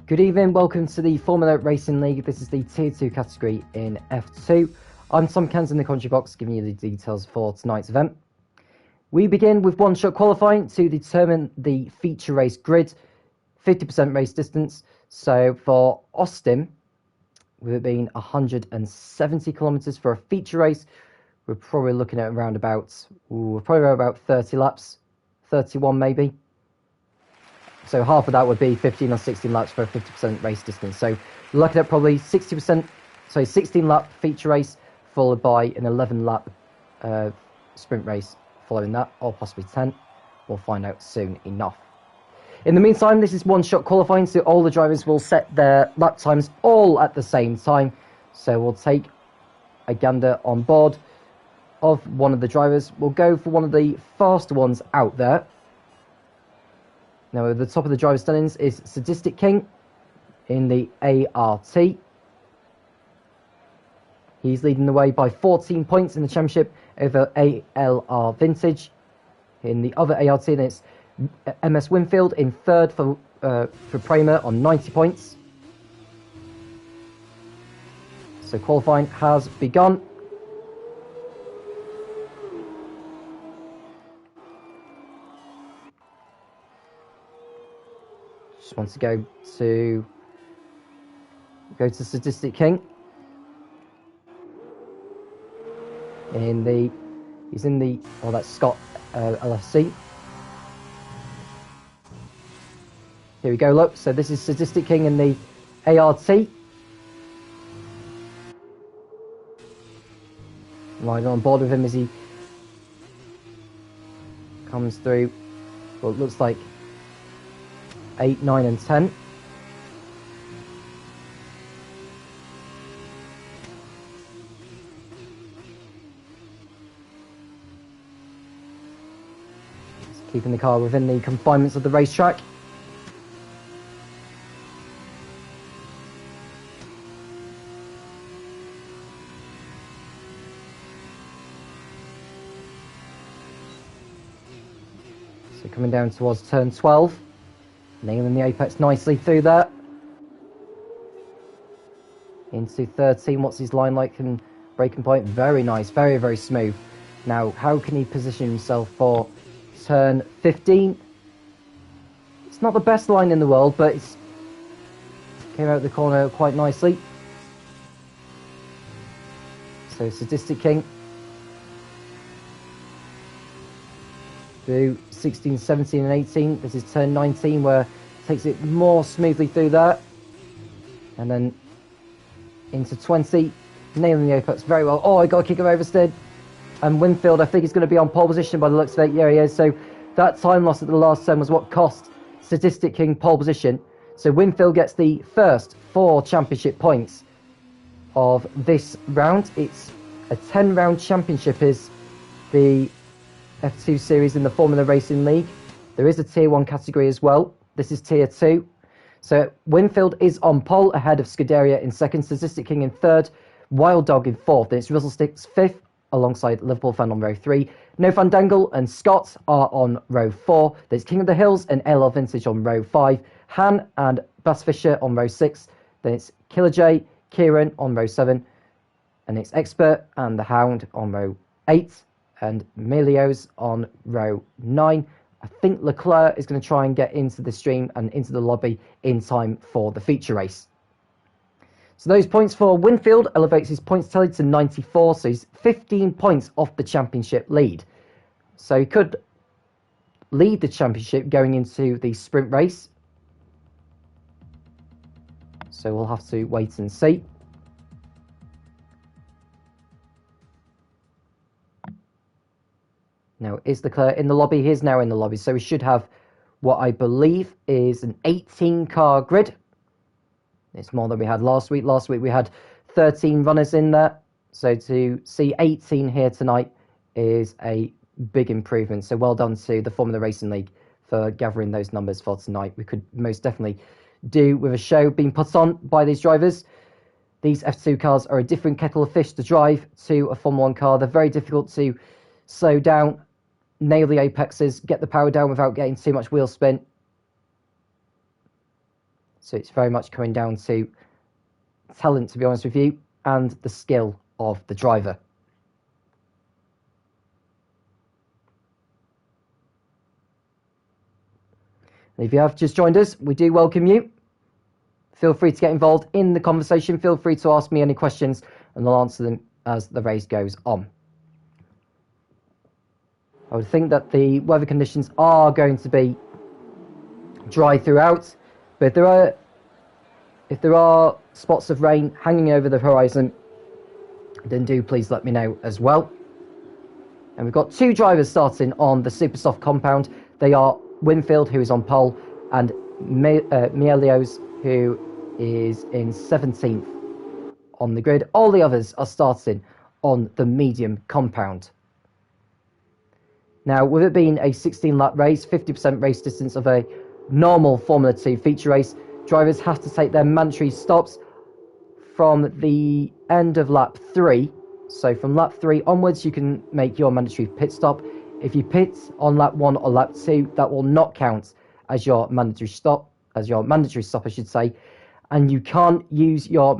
Good evening, welcome to the Formula Racing League. This is the Tier 2 category in F2. I'm Tom Cairns in the commentary box, giving you the details for tonight's event. We begin with one-shot qualifying to determine the feature race grid, 50% race distance. So for Austin, with it being 170 kilometres for a feature race, we're probably looking at around about 30 laps, 31 maybe. So half of that would be 15 or 16 laps for a 50% race distance. So we're looking at probably 16 lap feature race, followed by an 11 lap sprint race following that, or possibly 10. We'll find out soon enough. In the meantime, this is one-shot qualifying, so all the drivers will set their lap times all at the same time. So we'll take a gander on board of one of the drivers. We'll go for one of the faster ones out there. Now, at the top of the driver standings is Sadistic King in the ART. He's leading the way by 14 points in the championship over ALR Vintage. In the other ART, and it's MS Winfield in third for Prema on 90 points. So qualifying has begun. Just want to go to Sadistic King. He's in the that's Scott LFC. Here we go, look. So this is Sadistic King in the ART. Riding on board with him as he comes through what looks like 8, 9 and 10. Just keeping the car within the confinements of the racetrack. So coming down towards turn 12. Nailing the apex nicely through there. Into 13. What's his line like and braking point? Very nice. Very, very smooth. Now, how can he position himself for turn 15? It's not the best line in the world, but it's came out the corner quite nicely. So, Sadistic King. Through 16, 17 and 18. This is turn 19 where it takes it more smoothly through there. And then into 20. Nailing the apex very well. Oh, I got a kick of oversteer. And Winfield, I think, is going to be on pole position by the looks of it. Yeah, he is. So that time loss at the last turn was what cost Sadistic King pole position. So Winfield gets the first 4 championship points of this round. It's a 10-round championship is the F2 series in the Formula Racing League. There is a Tier 1 category as well. This is Tier 2. So Winfield is on pole ahead of Scuderia in second, Sadistic King in third, Wild Dog in fourth. Then it's Rizzlesticks fifth alongside Liverpool Fan on row 3. No Fandangle and Scott are on row 4. There's King of the Hills and LL Vintage on row 5. Han and Bass Fisher on row 6. Then it's Killer J, Kieran on row 7. And it's Expert and the Hound on row 8. And Melio's on row 9. I think Leclerc is going to try and get into the stream and into the lobby in time for the feature race. So those points for Winfield elevates his points tally to 94, so he's 15 points off the championship lead. So he could lead the championship going into the sprint race. So we'll have to wait and see. Now, is Leclerc in the lobby? He is now in the lobby. So we should have what I believe is an 18-car grid. It's more than we had last week. Last week we had 13 runners in there. So to see 18 here tonight is a big improvement. So well done to the Formula Racing League for gathering those numbers for tonight. We could most definitely do with a show being put on by these drivers. These F2 cars are a different kettle of fish to drive to a Formula 1 car. They're very difficult to slow down, nail the apexes, get the power down without getting too much wheel spin. So it's very much coming down to talent, to be honest with you, and the skill of the driver. And if you have just joined us, we do welcome you. Feel free to get involved in the conversation. Feel free to ask me any questions, and I'll answer them as the race goes on. I would think that the weather conditions are going to be dry throughout, but if there are spots of rain hanging over the horizon, then do please let me know as well. And we've got two drivers starting on the super soft compound. They are Winfield, who is on pole, and Mielios, who is in 17th on the grid. All the others are starting on the medium compound. Now, with it being a 16-lap race, 50% race distance of a normal Formula 2 feature race, drivers have to take their mandatory stops from the end of lap 3. So from lap 3 onwards, you can make your mandatory pit stop. If you pit on lap 1 or lap 2, that will not count as your mandatory stop, I should say. And you can't use you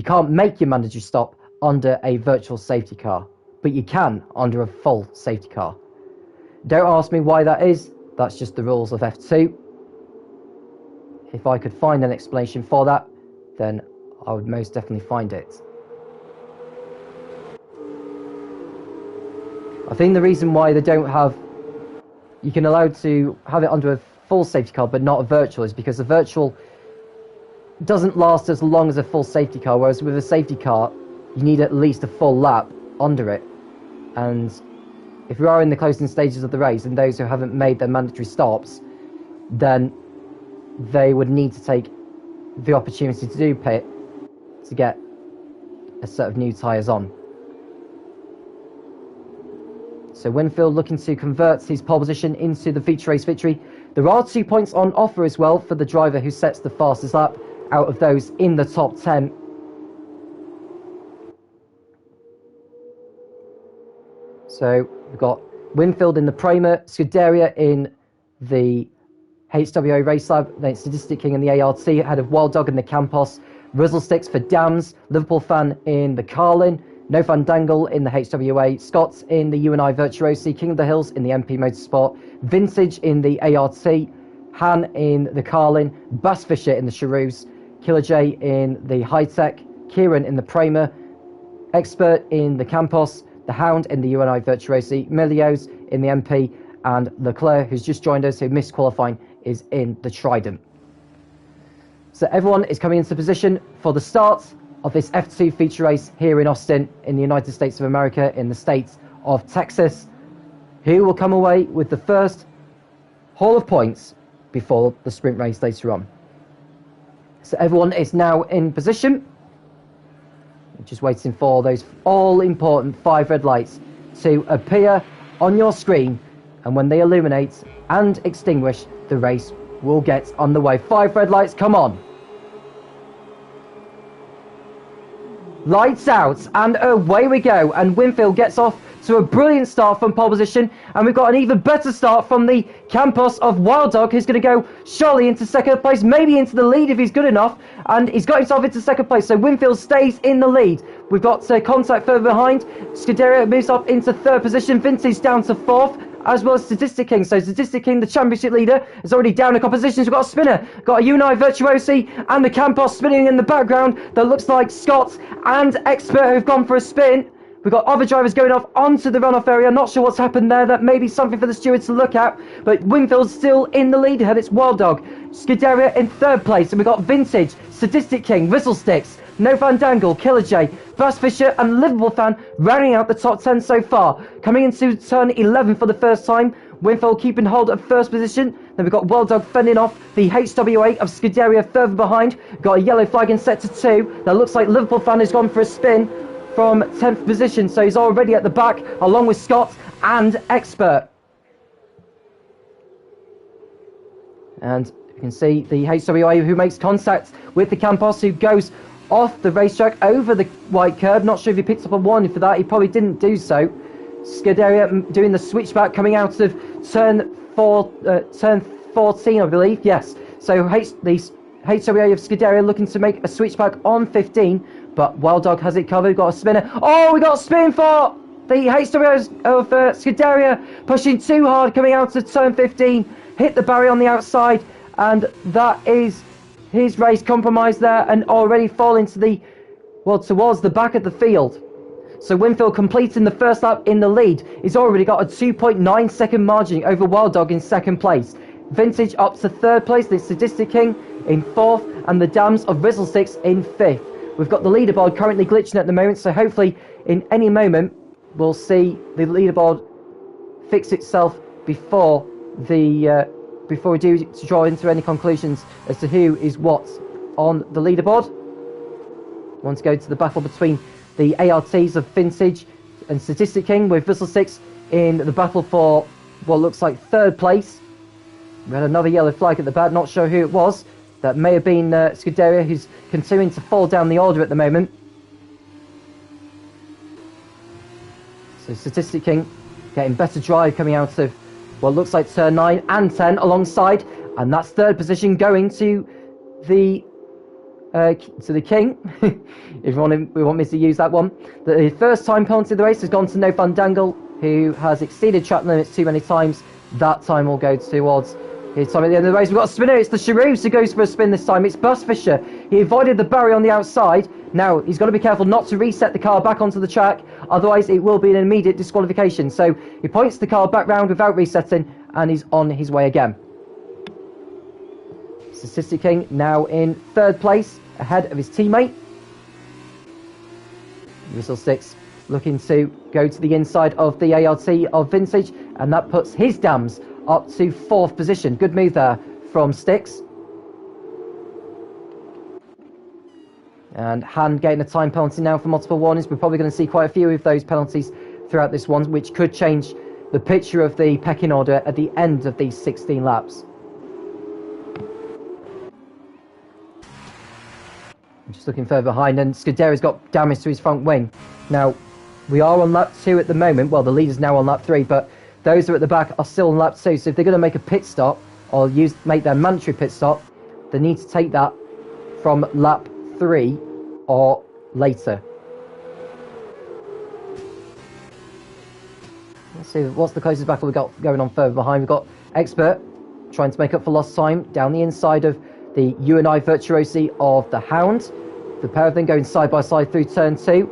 can't make your mandatory stop under a virtual safety car, but you can under a full safety car. Don't ask me why that is. That's just the rules of F2. If I could find an explanation for that, then I would most definitely find it. I think the reason why they don't have... You can allow to have it under a full safety car, but not a virtual, is because a virtual doesn't last as long as a full safety car, whereas with a safety car, you need at least a full lap under it. And if you are in the closing stages of the race, and those who haven't made their mandatory stops, then they would need to take the opportunity to do pit to get a set of new tyres on. So Winfield looking to convert his pole position into the feature race victory. There are 2 points on offer as well for the driver who sets the fastest lap out of those in the top 10. So we've got Winfield in the Prema, Scuderia in the HWA Race Lab, then Statistic King in the ART, ahead of Wild Dog in the Campos, Rizzle Sticks for Dams, Liverpool Fan in the Carlin, No Fandangle in the HWA, Scots in the UNI Virtuosi, King of the Hills in the MP Motorsport, Vintage in the ART, Han in the Carlin, Bass Fisher in the Charouse, Killer J in the High Tech, Kieran in the Prema, Expert in the Campos, the Hound in the UNI Virtuosi, Milios in the MP, and Leclerc, who's just joined us, who missed qualifying, is in the Trident. So everyone is coming into position for the start of this F2 feature race here in Austin, in the United States of America, in the state of Texas. Who will come away with the first haul of points before the sprint race later on? So everyone is now in position. Just waiting for those all-important 5 red lights to appear on your screen, and when they illuminate and extinguish, the race will get underway. 5 red lights, come on. Lights out, and away we go. And Winfield gets off to a brilliant start from pole position, and we've got an even better start from the Campos of Wild Dog, who's going to go surely into second place, maybe into the lead if he's good enough, and he's got himself into second place. So Winfield stays in the lead. We've got contact further behind. Scuderia moves up into third position, Vintage down to fourth, as well as Statistic King. So Statistic King, the championship leader, is already down a couple positions. We've got a spinner, got a Unai Virtuosi and the Campos spinning in the background. That looks like Scott and Expert who've gone for a spin. We've got other drivers going off onto the runoff area. Not sure what's happened there. That may be something for the stewards to look at. But Winfield's still in the lead ahead. It's Wild Dog. Scuderia in third place. And we've got Vintage, Statistic King, Rizzle Sticks, No Fandangle, Killer J, Bass Fisher and Liverpool Fan rounding out the top 10 so far. Coming into turn 11 for the first time. Winfield keeping hold of first position. Then we've got Wild Dog fending off the HWA of Scuderia further behind. Got a yellow flag in sector 2. That looks like Liverpool Fan has gone for a spin from 10th position, so he's already at the back along with Scott and Expert. And you can see the HWA who makes contact with the Campos, who goes off the racetrack over the white curb. Not sure if he picked up a warning for that. He probably didn't do so. Scuderia doing the switchback coming out of turn 14, I believe. Yes. So the HWA of Scuderia looking to make a switchback on 15, but Wild Dog has it covered. Got a spinner. Oh, we got a spin for the HWA of Scuderia, pushing too hard, coming out of turn 15, hit the barrier on the outside, and that is his race compromised there, and already falling to the, well, towards the back of the field. So Winfield completing the first lap in the lead. He's already got a 2.9 second margin over Wild Dog in second place. Vintage up to third place, the Sadistic King in fourth, and the Dams of Rizzlesticks in fifth. We've got the leaderboard currently glitching at the moment, so hopefully in any moment we'll see the leaderboard fix itself before we do to draw into any conclusions as to who is what on the leaderboard. I want to go to the battle between the ARTs of Vintage and Sadistic King, with Rizzlesticks in the battle for what looks like third place. We had another yellow flag at the back, not sure who it was. That may have been Scuderia, who's continuing to fall down the order at the moment. So Sadistic King getting better drive coming out of what looks like turn 9 and 10 alongside, and that's third position going to the King. If we want me to use that one. The first time penalty of the race has gone to No Fandangle, who has exceeded track limits too many times. That time will go towards his time at the end of the race. We've got a spinner. It's the Charoos who goes for a spin this time. It's Bus Fisher. He avoided the barrier on the outside. Now he's got to be careful not to reset the car back onto the track, otherwise it will be an immediate disqualification. So he points the car back round without resetting, and he's on his way again. Sadistic King now in third place, ahead of his teammate. Rizzlesticks looking to go to the inside of the ART of Vintage, and that puts his Dams up to fourth position. Good move there from Sticks. And Han getting a time penalty now for multiple warnings. We're probably going to see quite a few of those penalties throughout this one, which could change the picture of the pecking order at the end of these 16 laps. Just looking further behind, and Scuderia's got damage to his front wing. Now, we are on lap 2 at the moment. Well, the leader's now on lap 3, but those who are at the back are still on lap 2. So if they're going to make a pit stop, or make their mandatory pit stop, they need to take that from lap 3 or later. Let's see, what's the closest battle we've got going on further behind? We've got Expert trying to make up for lost time down the inside of the UNI Virtuosi of the Hound. The pair of them going side by side through turn 2.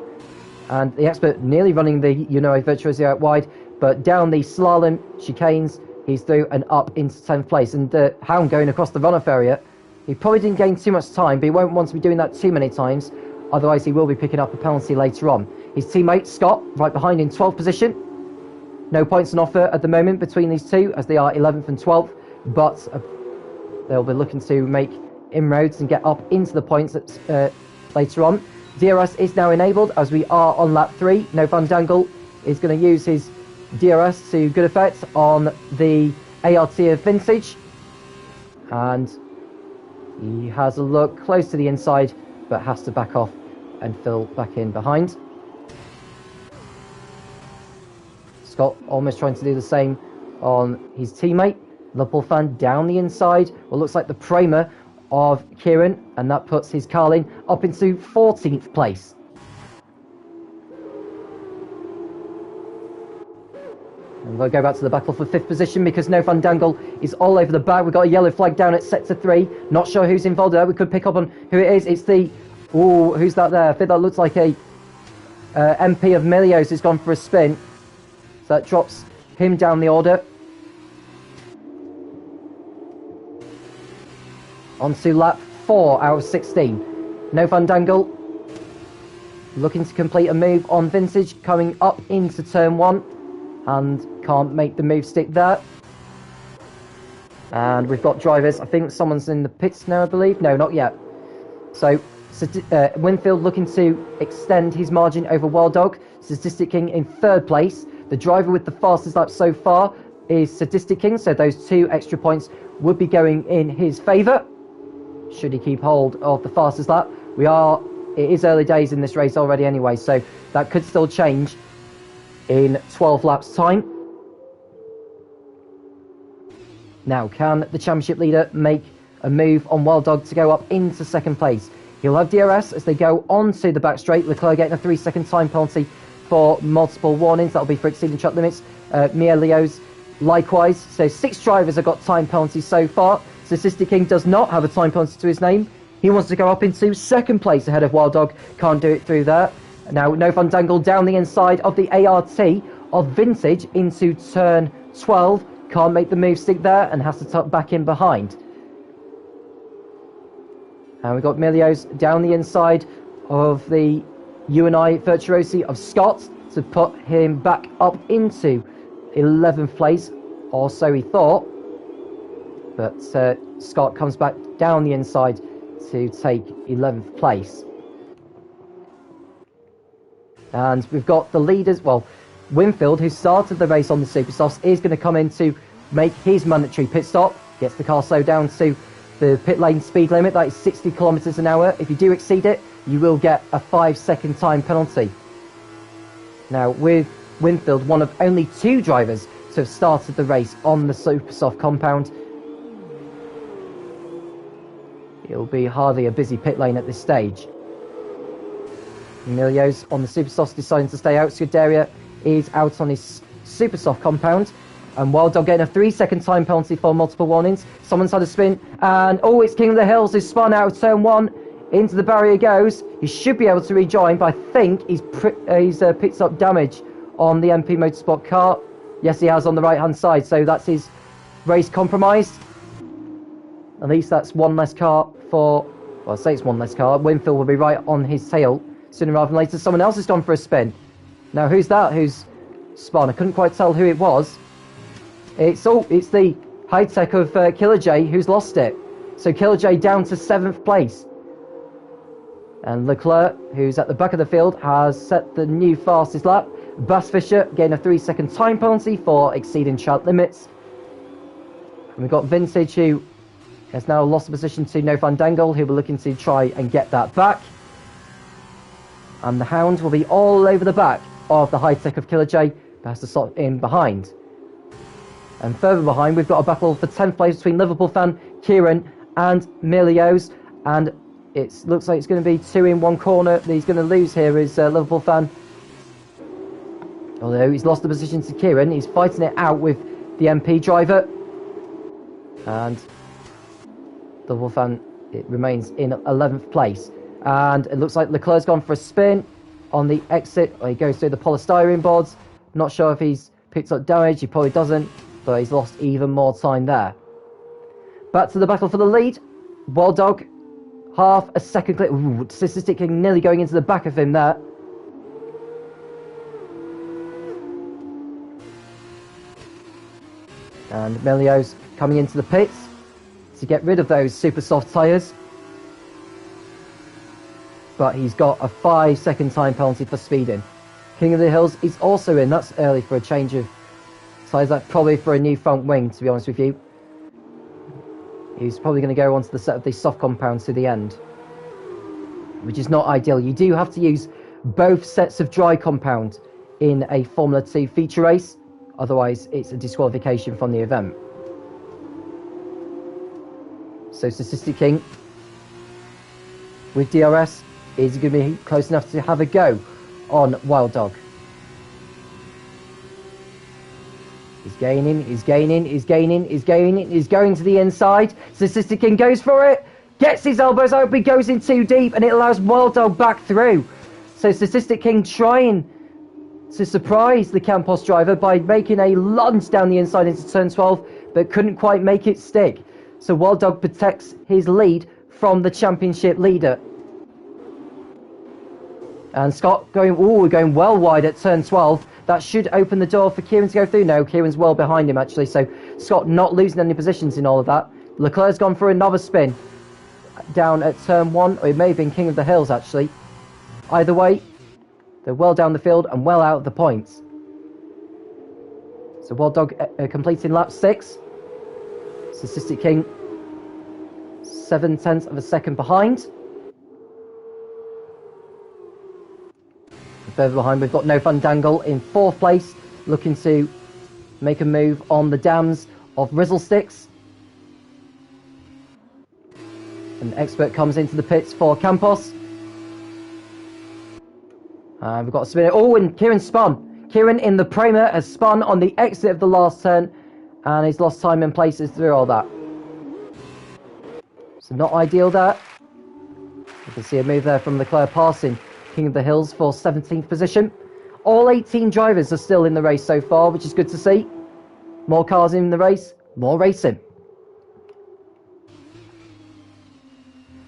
And the Expert nearly running the UNI Virtuosi out wide, but down the slalom chicanes, he's through and up into 10th place. And the Hound going across the runoff area, he probably didn't gain too much time, but he won't want to be doing that too many times, otherwise he will be picking up a penalty later on. His teammate, Scott, right behind in 12th position. No points on offer at the moment between these two, as they are 11th and 12th, but they'll be looking to make inroads and get up into the points later on. DRS is now enabled as we are on lap 3. No Fandangle is going to use his DRS to good effect on the ART of Vintage, and he has a look close to the inside but has to back off and fill back in behind. Scott almost trying to do the same on his teammate. Liverpool fan down the inside. Well, looks like the Prema of Kieran, and that puts his Carlin up into 14th place. And we'll go back to the battle for 5th position because No Fandangle is all over the back. We've got a yellow flag down at sector 3. Not sure who's involved there. We could pick up on who it is. It's the... Ooh, who's that there? I think that looks like a MP of Milios who's gone for a spin. So that drops him down the order. On to lap 4 out of 16. No Fandangle looking to complete a move on Vintage, coming up into turn 1, and can't make the move stick there. And we've got drivers. I think someone's in the pits now, I believe. No, not yet. So Winfield looking to extend his margin over Wild Dog. Sadistic King in 3rd place. The driver with the fastest lap so far is Sadistic King, so those 2 extra points would be going in his favour should he keep hold of the fastest lap. It is early days in this race already anyway, so that could still change in 12 laps time. Now, can the championship leader make a move on Wild Dog to go up into second place. He'll have DRS as they go onto the back straight. Leclerc getting a 3-second time penalty for multiple warnings. That'll be for exceeding track limits. Mia Leo's likewise. So 6 drivers have got time penalties so far. Statistic King does not have a time penalty to his name. He wants to go up into second place ahead of Wild Dog. Can't do it through there. Now, No Fun Dangle down the inside of the ART of Vintage into turn 12. Can't make the move stick there and has to tuck back in behind. And we've got Milios down the inside of the UNI Virtuosi of Scott to put him back up into 11th place, or so he thought. But Scott comes back down the inside to take 11th place. And we've got the leaders, well, Winfield, who started the race on the Supersofts, is going to come in to make his mandatory pit stop. Gets the car slowed down to the pit lane speed limit, that is 60 kilometres an hour. If you do exceed it, you will get a 5-second time penalty. Now, with Winfield, one of only 2 drivers to have started the race on the Supersoft compound, it'll be hardly a busy pit lane at this stage. Emilio's on the Supersoft deciding to stay out. Scuderia is out on his Supersoft compound. And Wild Dog getting a 3-second time penalty for multiple warnings. Someone's had a spin. And, oh, it's King of the Hills who's spun out of turn 1. Into the barrier goes. He should be able to rejoin, but I think he's picked up damage on the MP Motorsport car. Yes, he has on the right-hand side. So that's his race compromised. At least that's one less car for... Well, I say it's one less car. Winfield will be right on his tail sooner rather than later. Someone else has gone for a spin. Now, who's that? Who's spun? I couldn't quite tell who it was. It's the high tech of Killer J who's lost it. So Killer J down to 7th place. And Leclerc, who's at the back of the field, has set the new fastest lap. Bass Fisher getting a 3-second time penalty for exceeding track limits. And we've got Vintage, who has now lost the position to No Fun Dangle, who will be looking to try and get that back. And the Hound will be all over the back of the high tech of Killer J, but has to stop in behind. And further behind, we've got a battle for 10th place between Liverpool fan Kieran and Milios. And it looks like it's going to be 2 in 1 corner that he's going to lose here is Liverpool fan. Although he's lost the position to Kieran, he's fighting it out with the MP driver. And Liverpool fan, it remains in 11th place. And it looks like Leclerc's gone for a spin on the exit. He goes through the polystyrene boards. Not sure if he's picked up damage, he probably doesn't. But he's lost even more time there. Back to the battle for the lead. Wild Dog, half a second clear. Ooh, Statistic King nearly going into the back of him there. And Melio's coming into the pits to get rid of those super soft tyres. But he's got a 5-second time penalty for speeding. King of the Hills is also in. That's early for a change of tyres. That's probably for a new front wing, to be honest with you. He's probably going to go onto the set of the soft compound to the end, which is not ideal. You do have to use both sets of dry compound in a Formula 2 feature race. Otherwise, it's a disqualification from the event. So Statistic King with DRS is going to be close enough to have a go on Wild Dog. He's gaining, he's gaining, he's gaining, he's gaining, he's going to the inside. Statistic King goes for it, gets his elbows out, but goes in too deep, and it allows Wild Dog back through. So Statistic King trying to surprise the Campos driver by making a lunge down the inside into turn 12, but couldn't quite make it stick. So Wild Dog protects his lead from the championship leader. And Scott going well wide at turn 12. That should open the door for Kieran to go through. No, Kieran's well behind him actually, so Scott not losing any positions in all of that. Leclerc's gone for another spin down at turn 1, or it may have been King of the Hills actually. Either way, they're well down the field and well out of the points. So Wild Dog completing lap 6. Statistic King 0.7 of a second behind. And further behind we've got No Fun Dangle in 4th place, looking to make a move on the dams of Rizzle Sticks. An expert comes into the pits for Campos. We've got a spinner. Oh, and Kieran spun. Kieran in the Prema has spun on the exit of the last turn, and he's lost time and places through all that. So not ideal there. You can see a move there from Leclerc passing King of the Hills for 17th position. All 18 drivers are still in the race so far, which is good to see. More cars in the race, more racing.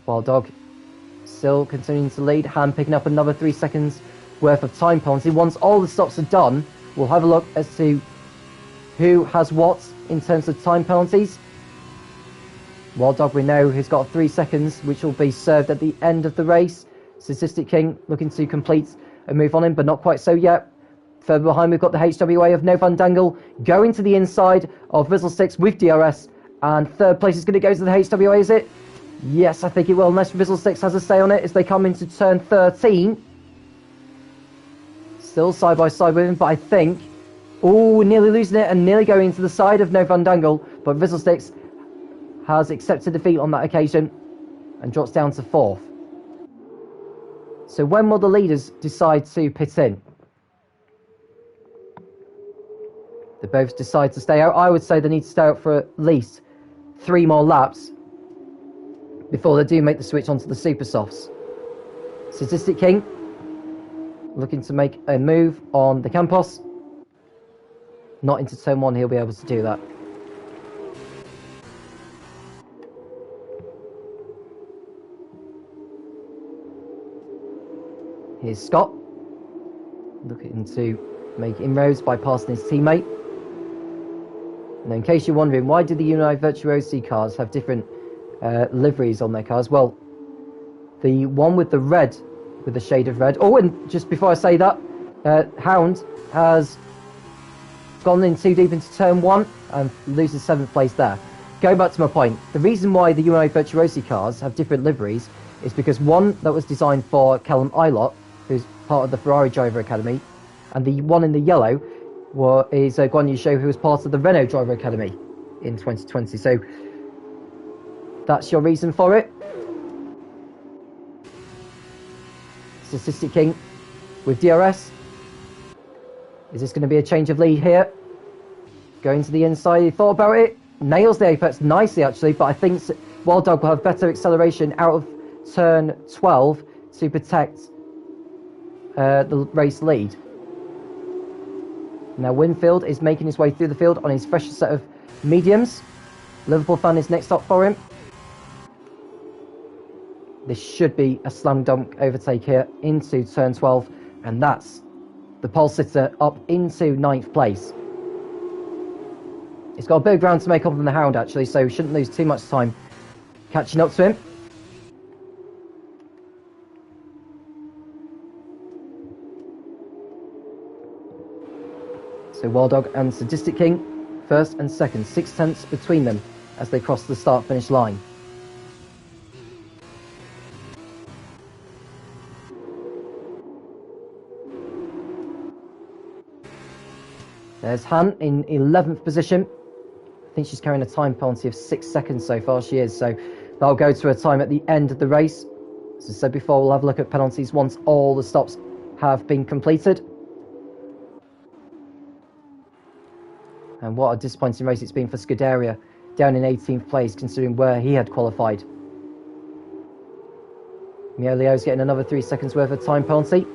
Wild Dog still continuing to lead. Han picking up another 3 seconds worth of time penalty. Once all the stops are done, we'll have a look as to who has what in terms of time penalties. Wild Dog we know has got 3 seconds, which will be served at the end of the race. Statistic King looking to complete a move on him, but not quite so yet. Further behind, we've got the HWA of No Van Dangle going to the inside of Rizzlesticks with DRS. And third place is going to go to the HWA, is it? Yes, I think it will, unless Rizzlesticks has a say on it as they come into turn 13. Still side by side with him, but I think... Oh, nearly losing it and nearly going to the side of No Van Dangle. But Rizzlesticks has accepted defeat on that occasion and drops down to 4th. So when will the leaders decide to pit in? They both decide to stay out. I would say they need to stay out for at least 3 more laps before they do make the switch onto the Super Softs. Statistic King looking to make a move on the Campos. Not into turn 1, he'll be able to do that. Here's Scott looking to make inroads by passing his teammate. And in case you're wondering, why do the United Virtuosi cars have different liveries on their cars? Well, the one with the red, with the shade of red. Oh, and just before I say that, Hound has gone in too deep into turn 1 and loses 7th place there. Going back to my point, the reason why the United Virtuosi cars have different liveries is because one that was designed for Callum Ilott, who's part of the Ferrari Driver Academy, and the one in the yellow is Guan Yu Zhou, who was part of the Renault Driver Academy in 2020. So that's your reason for it. Statistic King with DRS. Is this going to be a change of lead here? Going to the inside, he thought about it. Nails the apex nicely actually, but I think Wild Dog will have better acceleration out of turn 12 to protect the race lead. Now Winfield is making his way through the field on his fresh set of mediums. Liverpool fan is next up for him. This should be a slam dunk overtake here into turn 12, and that's the pole sitter up into 9th place. He's got a bit of ground to make up on the Hound actually, so we shouldn't lose too much time catching up to him. So Wild Dog and Sadistic King, first and second, 6 tenths between them as they cross the start-finish line. There's Han in 11th position. I think she's carrying a time penalty of 6 seconds so far, she is, so that'll go to her time at the end of the race. As I said before, we'll have a look at penalties once all the stops have been completed. And what a disappointing race it's been for Scuderia, down in 18th place considering where he had qualified. Mio Leo's getting another 3 seconds worth of time penalty.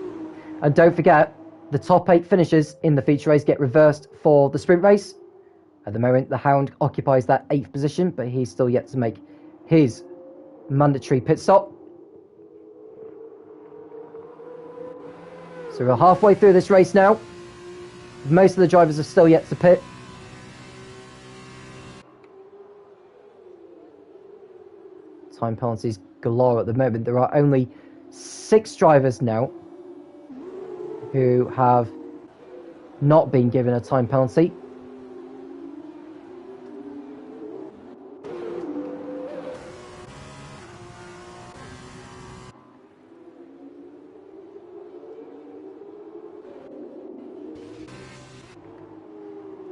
And don't forget, the top 8 finishers in the feature race get reversed for the sprint race. At the moment, the Hound occupies that 8th position, but he's still yet to make his mandatory pit stop. So we're halfway through this race now. Most of the drivers are still yet to pit. Time penalties galore at the moment. There are only 6 drivers now who have not been given a time penalty.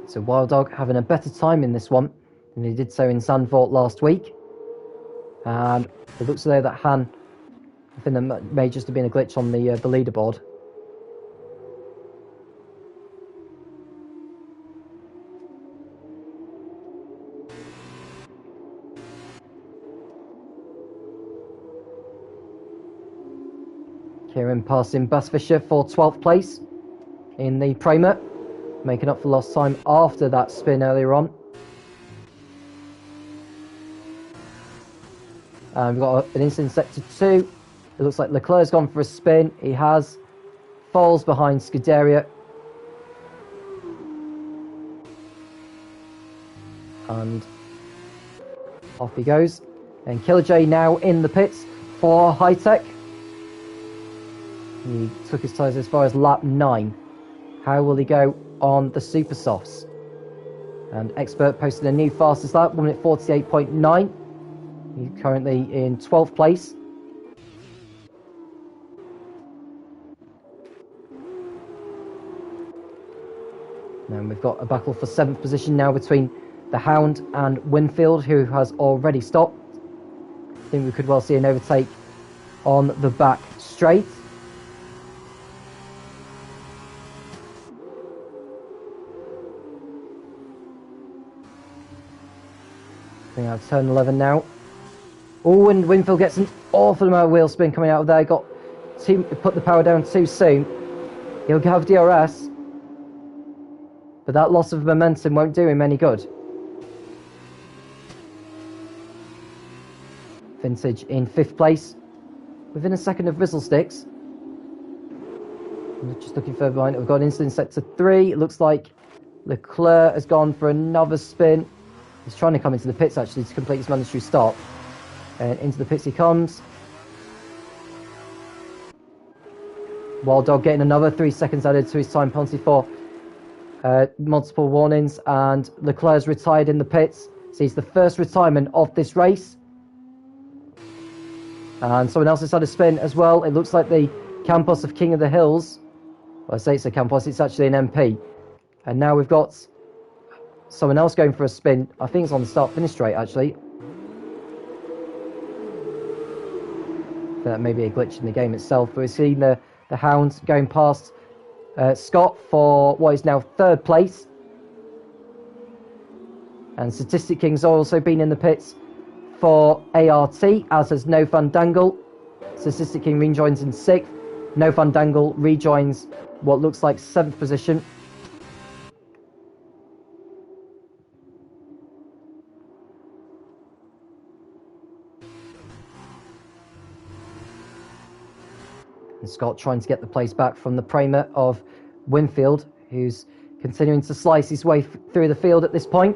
So Wild Dog having a better time in this one than he did so in Zandvoort last week. And it looks as though that Han, I think that may just have been a glitch on the leaderboard. Kieran passing Bas Fischer for 12th place in the Premier, making up for lost time after that spin earlier on. And we've got an incident sector 2. It looks like Leclerc's gone for a spin. He has. Falls behind Scuderia. And off he goes. And Killer J now in the pits for High Tech. He took his tyres as far as lap 9. How will he go on the Super Softs? And Expert posted a new fastest lap, 1 minute 48.9. He's currently in 12th place. And we've got a battle for 7th position now between the Hound and Winfield, who has already stopped. I think we could well see an overtake on the back straight. I think I've turn 11 now. Oh, and Winfield gets an awful amount of wheel spin coming out of there. Put the power down too soon. He'll have DRS. But that loss of momentum won't do him any good. Vintage in 5th place. Within a second of Rizzlesticks. I'm just looking further behind. We've got incident sector 3. It looks like Leclerc has gone for another spin. He's trying to come into the pits actually to complete his mandatory stop. And into the pits he comes. Wild Dog getting another 3 seconds added to his time penalty for multiple warnings. And Leclerc's retired in the pits. So he's the first retirement of this race. And someone else has had a spin as well. It looks like the Campos of King of the Hills. Well, I say it's a Campos, it's actually an MP. And now we've got someone else going for a spin. I think it's on the start-finish straight, actually. That may be a glitch in the game itself. But we've seen the Hound going past Scott for what is now 3rd place. And Statistic King's also been in the pits for ART, as has No Fun Dangle. Statistic King rejoins in 6th. No Fun Dangle rejoins what looks like 7th position. And Scott trying to get the place back from the Premier of Winfield, who's continuing to slice his way through the field at this point.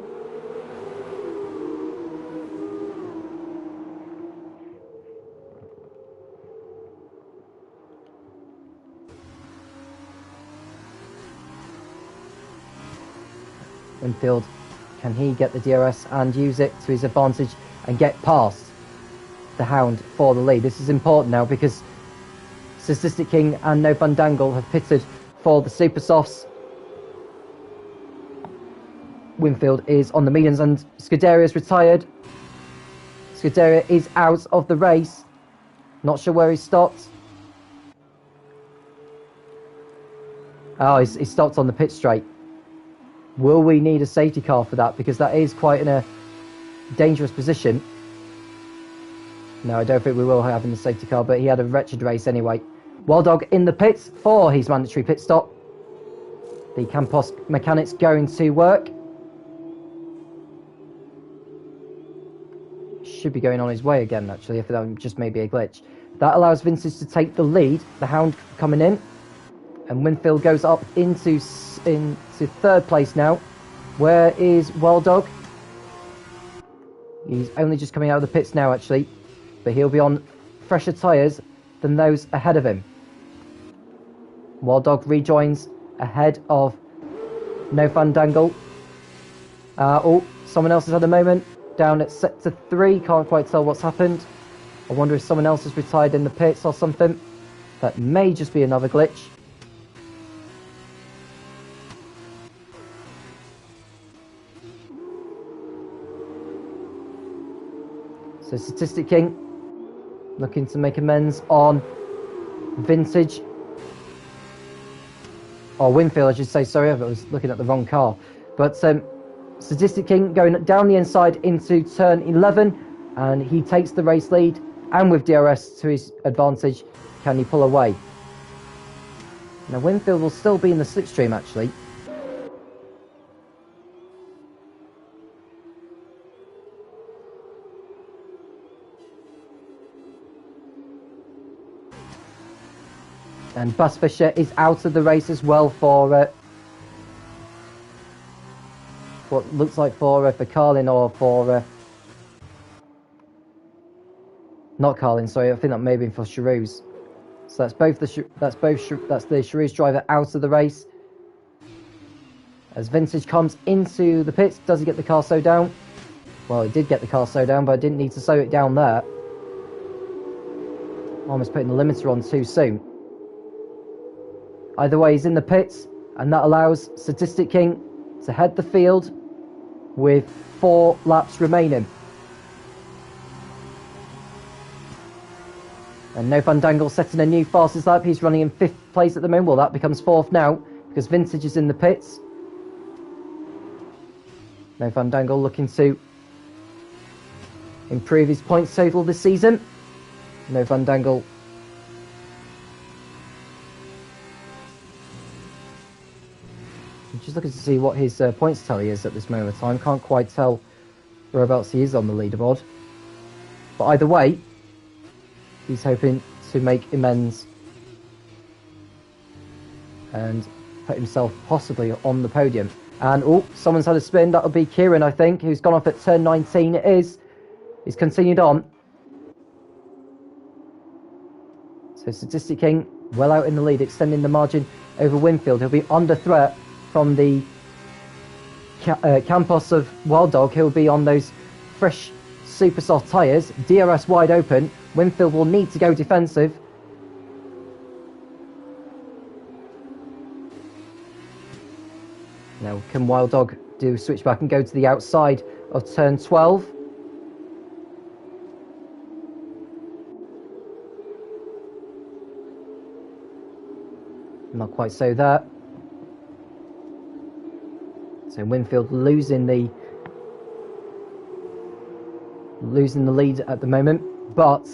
Winfield, can he get the DRS and use it to his advantage and get past the Hound for the lead? This is important now because Statistic King and No Fun Dangle have pitted for the Super Softs. Winfield is on the mediums and Scuderia is retired. Scuderia is out of the race. Not sure where he stopped. Oh, he stopped on the pit straight. Will we need a safety car for that? Because that is quite in a dangerous position. No, I don't think we will have in the safety car, but he had a wretched race anyway. Wild Dog in the pits for his mandatory pit stop. The Campos mechanics going to work. Should be going on his way again, actually, if that just maybe a glitch. That allows Vintage to take the lead. The Hound coming in. And Winfield goes up into 3rd place now. Where is Wild Dog? He's only just coming out of the pits now, actually. But he'll be on fresher tyres than those ahead of him. Wild Dog rejoins ahead of No Fun Dangle. Oh, someone else has had a moment. Down at sector 3. Can't quite tell what's happened. I wonder if someone else has retired in the pits or something. That may just be another glitch. So Statistic King looking to make amends on Vintage. Or Winfield, I should say, sorry, I was looking at the wrong car. But Statistic King going down the inside into turn 11, and he takes the race lead, and with DRS to his advantage, can he pull away? Now Winfield will still be in the slipstream actually. And Bus Fisher is out of the race as well for what looks like for Carlin, or for not Carlin. Sorry, I think that may have been for Charouz. So that's the Charouz driver out of the race. As Vintage comes into the pits, does he get the car slowed down? Well, he did get the car slowed down, but I didn't need to slow it down there. Almost putting the limiter on too soon. Either way, he's in the pits, and that allows Statistic King to head the field with 4 laps remaining. And No Fandangle setting a new fastest lap. He's running in 5th place at the moment. Well, that becomes 4th now, because Vintage is in the pits. No Fandangle looking to improve his points total this season. No Fandangle just looking to see what his points tally is at this moment of time. Can't quite tell whereabouts he is on the leaderboard. But either way, he's hoping to make amends and put himself possibly on the podium. And, oh, someone's had a spin. That'll be Kieran, I think, who's gone off at turn 19. It is. He's continued on. So Statistic King well out in the lead, extending the margin over Winfield. He'll be under threat from the Campos of Wild Dog. He'll be on those fresh super soft tyres. DRS wide open. Winfield will need to go defensive. Now, can Wild Dog do switch back and go to the outside of turn 12? Not quite so there. So Winfield losing the lead at the moment, but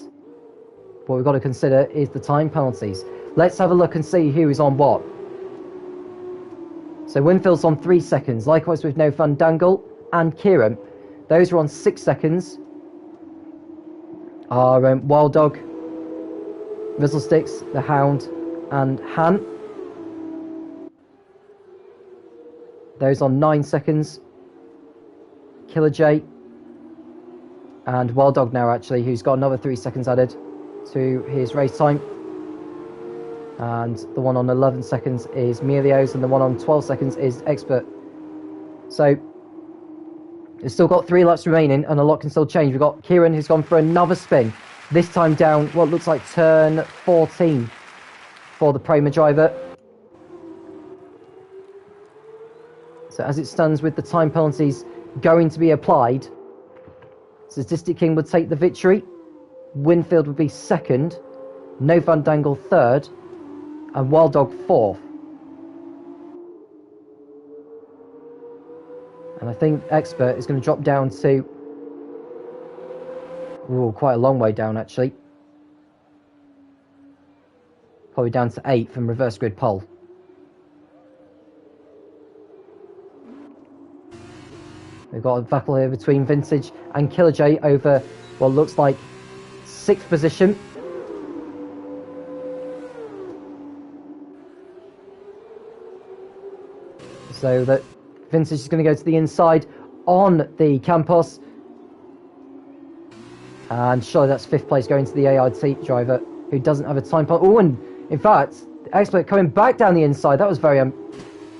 what we've got to consider is the time penalties. Let's have a look and see who is on what. So Winfield's on 3 seconds, likewise with No Fandangle and Kieran. Those are on 6 seconds. Are Wild Dog, Rizzlesticks, The Hound and Han. Those on 9 seconds. Killer J and Wild Dog now, actually, who's got another 3 seconds added to his race time. And the one on 11 seconds is Melio's, and the one on 12 seconds is Expert. So we've still got 3 laps remaining, and a lot can still change. We've got Kieran, who's gone for another spin, this time down what looks like turn 14 for the Prema driver. So as it stands, with the time penalties going to be applied, Statistic King would take the victory. Winfield would be second. No Fandangle third. And Wild Dog fourth. And I think Expert is going to drop down to... Ooh, quite a long way down, actually. Probably down to 8th from reverse grid pole. We've got a battle here between Vintage and Killer J over what looks like 6th position. So that Vintage is going to go to the inside on the Campos. And surely that's 5th place going to the AIT driver who doesn't have a time penalty. Oh, and in fact, the Expert coming back down the inside. That was very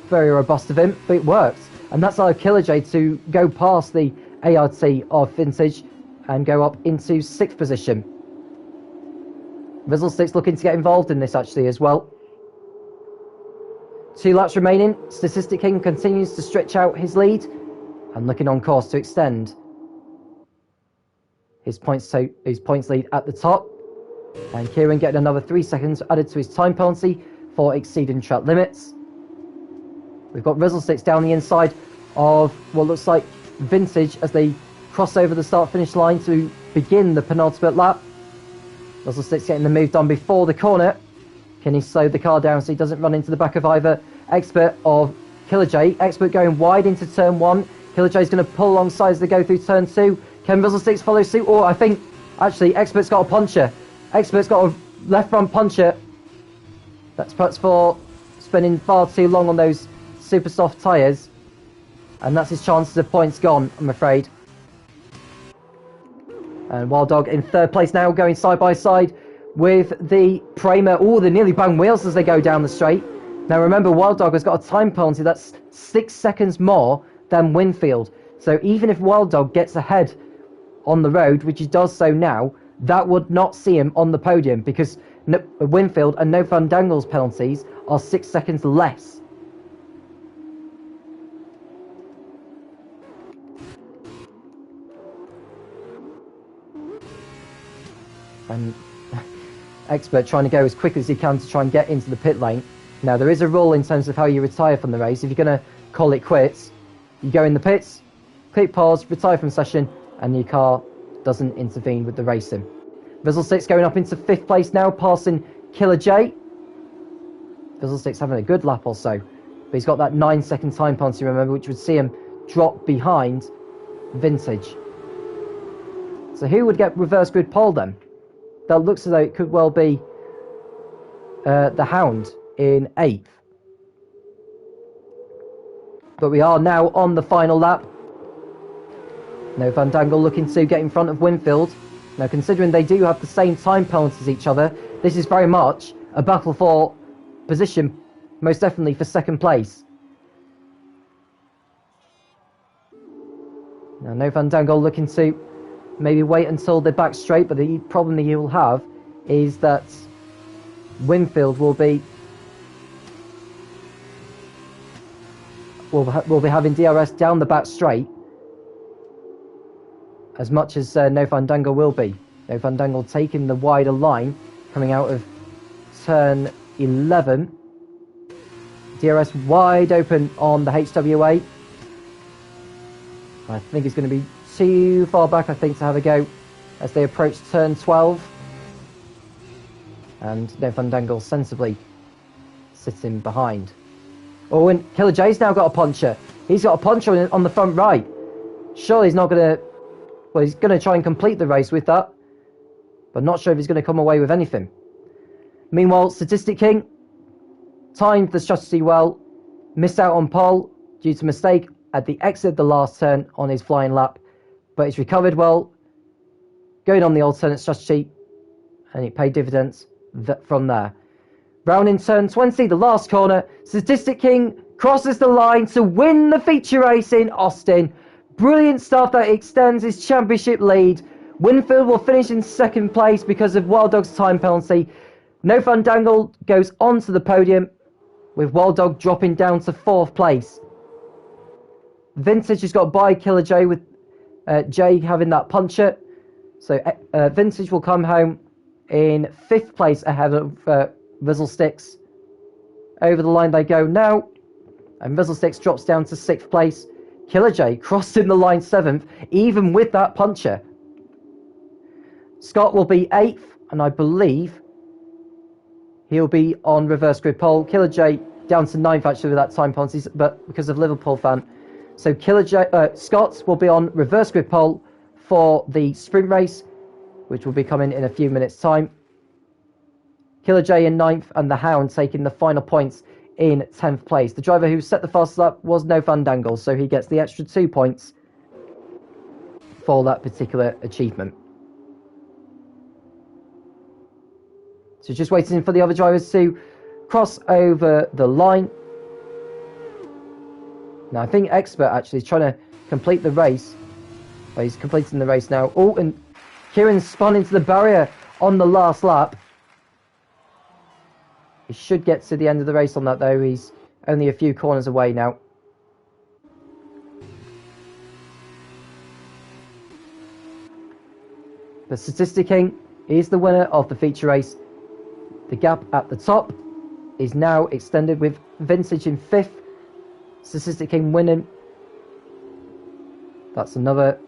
robust of him, but it worked. And that's allowed Killer J to go past the ART of Vintage and go up into 6th position. Rizzlesticks looking to get involved in this actually as well. 2 laps remaining. Statistic King continues to stretch out his lead and looking on course to extend. his points lead at the top. And Kieran getting another 3 seconds added to his time penalty for exceeding track limits. We've got Rizzlesticks down the inside of what looks like Vintage as they cross over the start-finish line to begin the penultimate lap. Rizzlesticks getting the move done before the corner. Can he slow the car down so he doesn't run into the back of either Expert or Killer J? Expert going wide into turn 1. Killer J's going to pull alongside as they go through turn 2. Can Rizzlesticks follow suit? Or I think, actually, Expert's got a puncher. Expert's got a left front puncher. That's perhaps for spending far too long on those super soft tyres. And that's his chances of points gone, I'm afraid. And Wild Dog in third place now, going side by side with the Prema. Oh, they nearly bang wheels as they go down the straight. Now remember, Wild Dog has got a time penalty that's 6 seconds more than Winfield. So even if Wild Dog gets ahead on the road, which he does so now, that would not see him on the podium because Winfield and No Van Dangle's penalties are 6 seconds less. And Expert trying to go as quick as he can to try and get into the pit lane. Now there is a rule in terms of how you retire from the race. If you're going to call it quits, you go in the pits, quick pause, retire from session, and your car doesn't intervene with the racing. Rizzlesticks going up into 5th place now, passing Killer J. Rizzlesticks having a good lap or so, but he's got that 9-second time penalty, remember, which would see him drop behind Vintage. So who would get reverse grid pole then? That looks as though it could well be the Hound in 8th. But we are now on the final lap. No Van Dangle looking to get in front of Winfield. Now considering they do have the same time penalties as each other, this is very much a battle for position, most definitely for 2nd place. Now No Van Dangle looking to maybe wait until they're back straight, but the problem that he will have is that Winfield will be having DRS down the back straight as much as No Van Dangle will be. No Van Dangle taking the wider line coming out of turn 11. DRS wide open on the HWA. I think it's going to be too far back, I think, to have a go as they approach turn 12. And No Van Dangle sensibly sitting behind. Oh, and Killer J's now got a puncher. He's got a puncher on the front right. Surely he's not going to... Well, he's going to try and complete the race with that. But not sure if he's going to come away with anything. Meanwhile, Statistic King timed the strategy well. Missed out on pole due to mistake at the exit of the last turn on his flying lap. But he's recovered well, going on the alternate strategy, and it paid dividends from there. Brown in turn 20, the last corner. Statistic King crosses the line to win the feature race in Austin. Brilliant stuff that extends his championship lead. Winfield will finish in 2nd place because of Wild Dog's time penalty. No Van Dangle goes onto the podium, with Wild Dog dropping down to 4th place. Vintage has got by Killer J with Jay having that puncher. So Vintage will come home in 5th place ahead of Rizzlesticks. Over the line they go now. And Rizzlesticks drops down to 6th place. Killer J crossing the line 7th, even with that puncher. Scott will be 8th, and I believe he'll be on reverse grid pole. Killer J down to 9th actually with that time penalty, but because of Liverpool fan. So Scott will be on reverse grid pole for the sprint race, which will be coming in a few minutes' time. Killer J in 9th, and the Hound taking the final points in 10th place. The driver who set the fastest lap was No Van Dangle, so he gets the extra 2 points for that particular achievement. So just waiting for the other drivers to cross over the line. Now I think Expert actually is trying to complete the race. Well, he's completing the race now. Oh, and Kieran spun into the barrier on the last lap. He should get to the end of the race on that though. He's only a few corners away now. But Statistic King is the winner of the feature race. The gap at the top is now extended with Vintage in 5th. Statistic King winning. That's another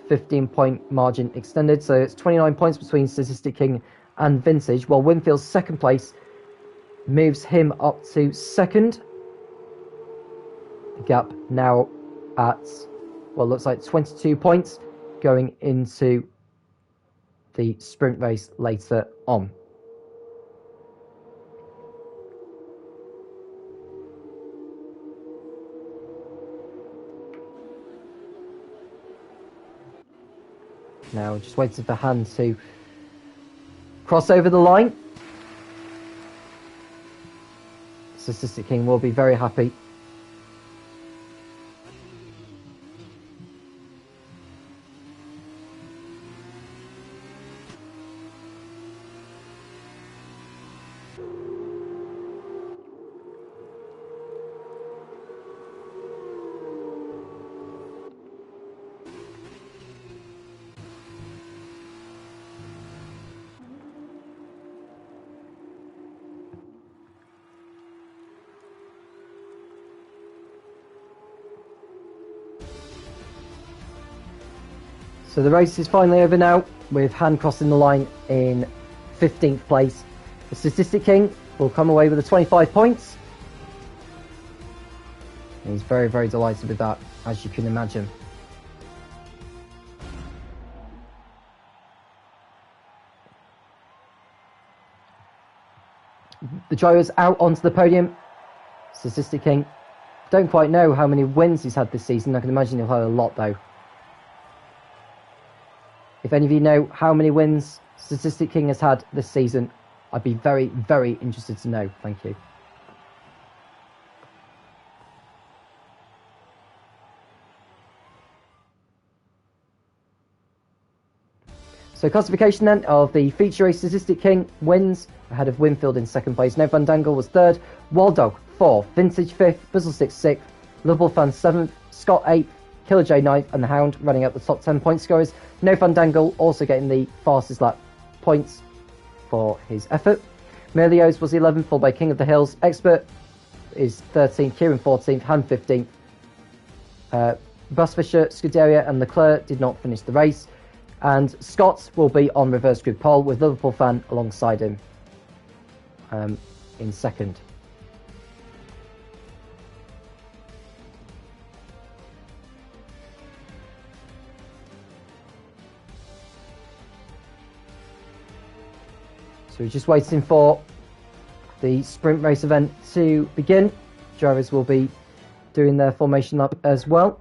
15-point margin extended. So it's 29 points between Statistic King and Vintage, while Winfield's 2nd place moves him up to 2nd. The gap now at, well, looks like 22 points going into the sprint race later on. Now just waiting for Han to cross over the line. Statistic King will be very happy. So the race is finally over now, with Han crossing the line in 15th place. The Statistic King will come away with the 25 points. He's very, very delighted with that, as you can imagine. The drivers out onto the podium. Statistic King, don't quite know how many wins he's had this season. I can imagine he'll have a lot though. If any of you know how many wins Statistic King has had this season, I'd be very, very interested to know. Thank you. So classification then of the feature race, Statistic King wins ahead of Winfield in 2nd place. No Fandangle was 3rd, Wild Dog 4th, Vintage 5th, Bizzle 6th, Liverpool Fan 7th, Scott 8th, Killer J 9th, and the Hound running up the top 10 point scorers. No Fandangle also getting the fastest lap points for his effort. Merlios was 11th, followed by King of the Hills. Expert is 13th, Kieran 14th, Han 15th. Busfisher, Scuderia and Leclerc did not finish the race. And Scott will be on reverse grid pole with Liverpool Fan alongside him in 2nd. So we're just waiting for the sprint race event to begin. Drivers will be doing their formation lap as well.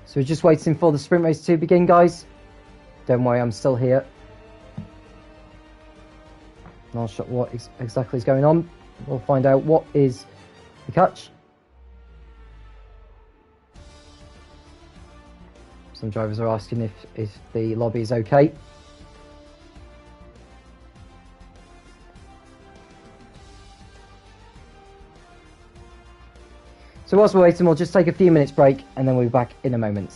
So we're just waiting for the sprint race to begin, guys. Don't worry, I'm still here. Not sure what exactly is going on. We'll find out what is the catch. Some drivers are asking if the lobby is okay. So whilst we're waiting, we'll just take a few minutes break and then we'll be back in a moment.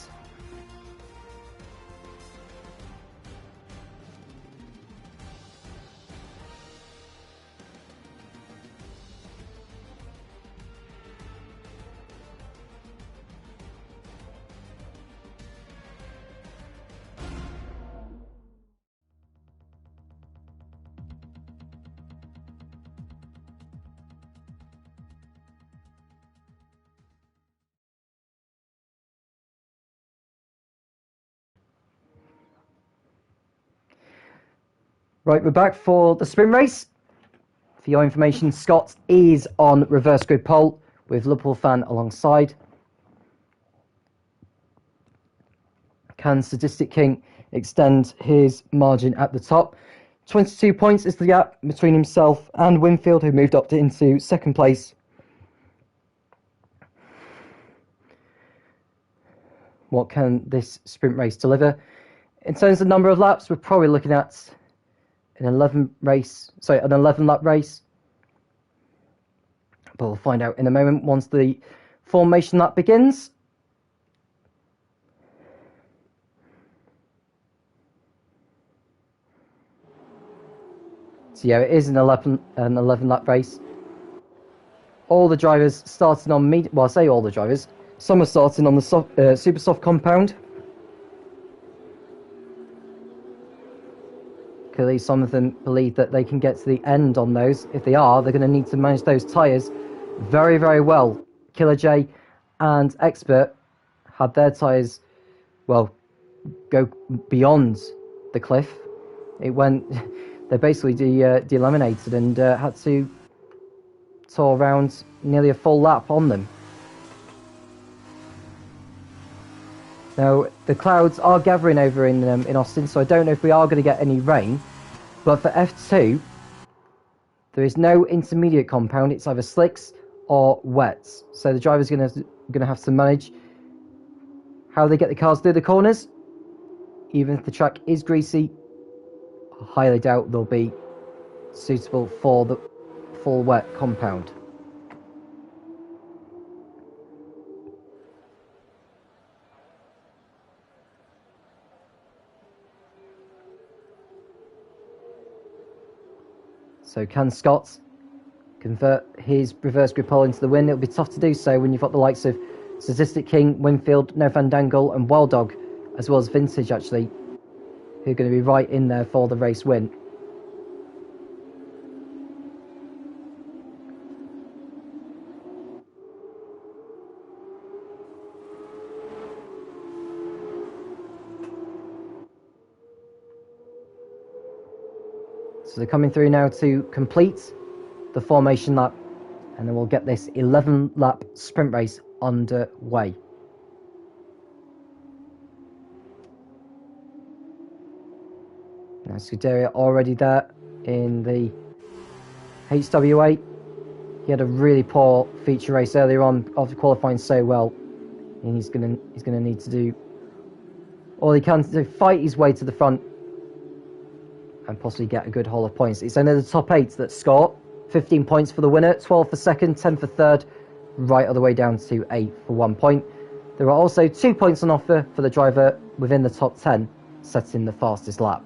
Right, we're back for the sprint race. For your information, Scott is on reverse grid pole with Liverpool fan alongside. Can Statistic King extend his margin at the top? 22 points is the gap between himself and Winfield, who moved up into second place. What can this sprint race deliver? In terms of number of laps, we're probably looking at an 11 lap race. But we'll find out in a moment once the formation lap begins. So yeah, it is an 11 lap race. All the drivers starting on well, I say all the drivers. Some are starting on the super soft compound. Clearly, some of them believe that they can get to the end on those. If they are, they're going to need to manage those tyres very, very well. Killer J and Expert had their tyres, well, go beyond the cliff. It went, they basically delaminated and had to tour around nearly a full lap on them. Now, the clouds are gathering over in Austin, so I don't know if we are going to get any rain. But for F2, there is no intermediate compound. It's either slicks or wets. So the driver's going to have to manage how they get the cars through the corners. Even if the track is greasy, I highly doubt they'll be suitable for the full wet compound. So can Scott convert his reverse grid pole into the win? It'll be tough to do so when you've got the likes of Statistic King, Winfield, No Van Dangle and Wild Dog, as well as Vintage actually, who are going to be right in there for the race win. So they're coming through now to complete the formation lap, and then we'll get this 11 lap sprint race underway. Now Scuderia already there in the HWA. He had a really poor feature race earlier on after qualifying so well, and he's gonna need to do all he can to fight his way to the front and possibly get a good haul of points. It's only the top 8 that score. 15 points for the winner, 12 for second, 10 for third, right all the way down to 8 for 1 point. There are also 2 points on offer for the driver within the top 10, setting the fastest lap.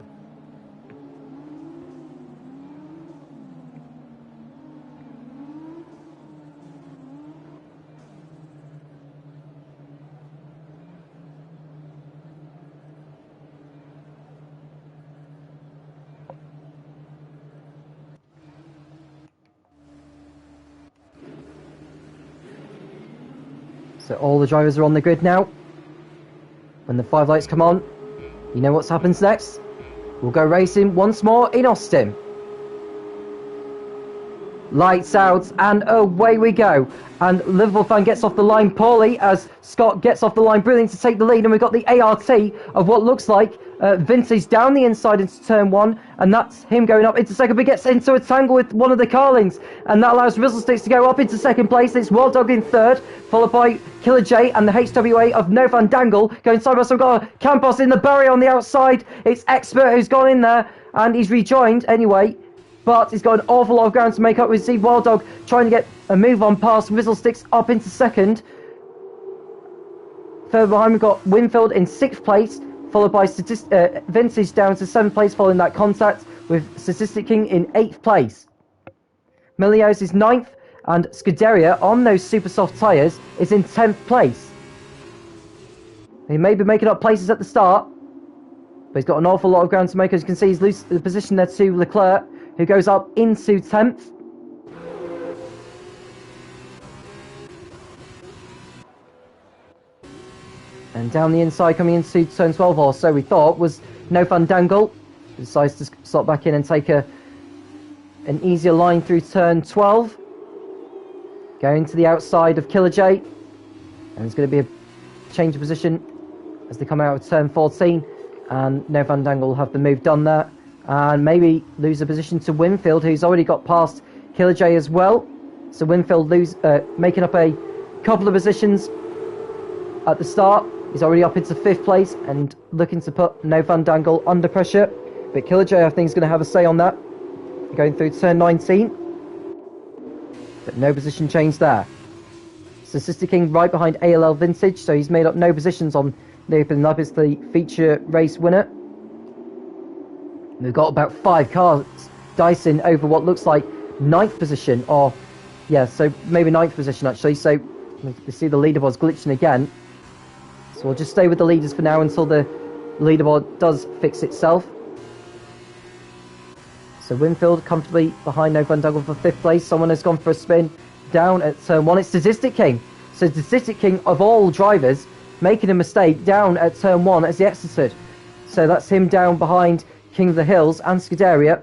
So all the drivers are on the grid now. When the 5 lights come on, you know what's happens next. We'll go racing once more in Austin. Lights out, and away we go. And Liverpool fan gets off the line poorly as Scott gets off the line brilliant to take the lead. And we've got the ART of what looks like Vintage down the inside into turn 1. And that's him going up into second, but gets into a tangle with one of the Carlings. And that allows Rizzlesticks to go up into second place. It's Wild Dog in third, followed by Killer J and the HWA of No Van Dangle going side by side. We've got Campos in the barrier on the outside. It's Expert who's gone in there, and he's rejoined anyway. But he's got an awful lot of ground to make up with. See Wild Dog trying to get a move on past Rizzlesticks up into second. Further behind, we've got Winfield in 6th place, followed by Vintage down to 7th place following that contact, with Statistic King in 8th place. Milios is 9th, and Scuderia, on those super soft tyres, is in 10th place. He may be making up places at the start, but he's got an awful lot of ground to make. As you can see, he's loose the position there to Leclerc, who goes up into 10th. And down the inside, coming into turn 12, or so we thought, was No Van Dangle. Decides to slot back in and take an easier line through turn 12. Going to the outside of Killer J. And there's going to be a change of position as they come out of turn 14. And No Van Dangle will have the move done there. And maybe lose a position to Winfield, who's already got past Killer J as well. So Winfield making up a couple of positions at the start. He's already up into 5th place and looking to put No Van Dangle under pressure. But Killer J, I think, is going to have a say on that. Going through turn 19. But no position change there. So Sister King right behind ALL Vintage. So he's made up no positions on the opening lap. It's the feature race winner. We've got about 5 cars dicing over what looks like 9th position. Or, yeah, so maybe 9th position actually. So we see the leaderboard's glitching again. So we'll just stay with the leaders for now until the leaderboard does fix itself. So Winfield comfortably behind No Van Dangle for 5th place. Someone has gone for a spin down at turn 1. It's Statistic King. So Statistic King of all drivers making a mistake down at turn 1 as he exited. So that's him down behind King of the Hills and Scuderia.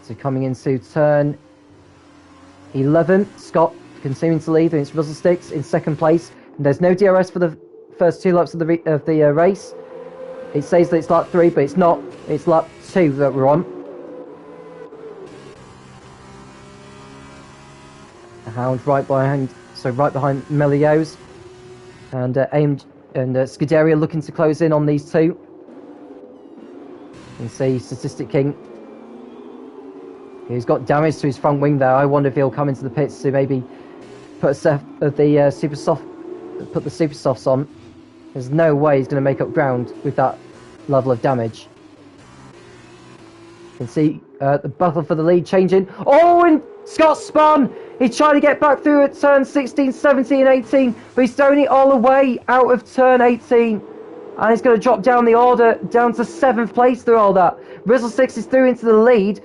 So coming into turn 11, Scott continuing to lead, and it's Russell Sticks in 2nd place. And there's no DRS for the first 2 laps of the race. It says that it's lap 3, but it's not. It's lap 2 that we're on. The Hound right behind Melios, and Scuderia looking to close in on these two. You can see Statistic King. He's got damage to his front wing there. I wonder if he'll come into the pits to maybe put the super softs on. There's no way he's going to make up ground with that level of damage. You can see the battle for the lead changing. Oh, and Scott spun! He's trying to get back through at turn 16, 17, 18, but he's throwing it all the way out of turn 18. And he's going to drop down the order, down to 7th place through all that. Rizzle 6 is through into the lead,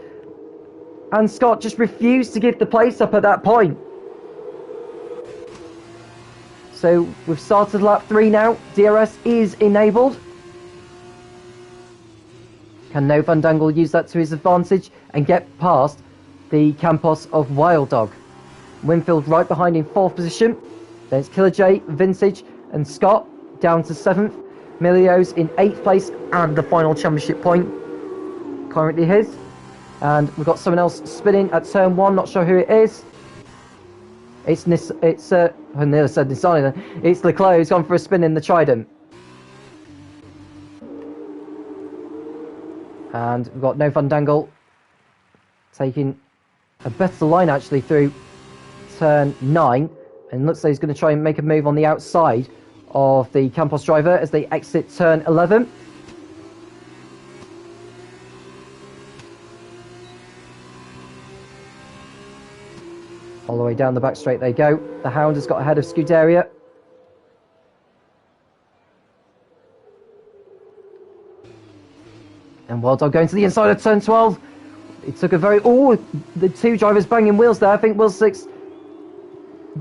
and Scott just refused to give the place up at that point. So we've started lap 3 now. DRS is enabled. Can No Van Dangle use that to his advantage and get past the Campos of Wild Dog? Winfield right behind in 4th position. Then it's Killer J, Vintage and Scott down to 7th. Milios in 8th place and the final championship point currently his. And we've got someone else spinning at turn 1, not sure who it is. I nearly said Nissan then. It's Leclerc who's gone for a spin in the Trident. And we've got No Van Dangle taking a better line actually through turn 9. And looks like he's going to try and make a move on the outside of the Campos driver as they exit turn 11. All the way down the back straight they go. The Hound has got ahead of Scuderia. And Wild Dog going to the inside of turn 12. It took a very... Oh, the 2 drivers banging wheels there. I think Wheel 6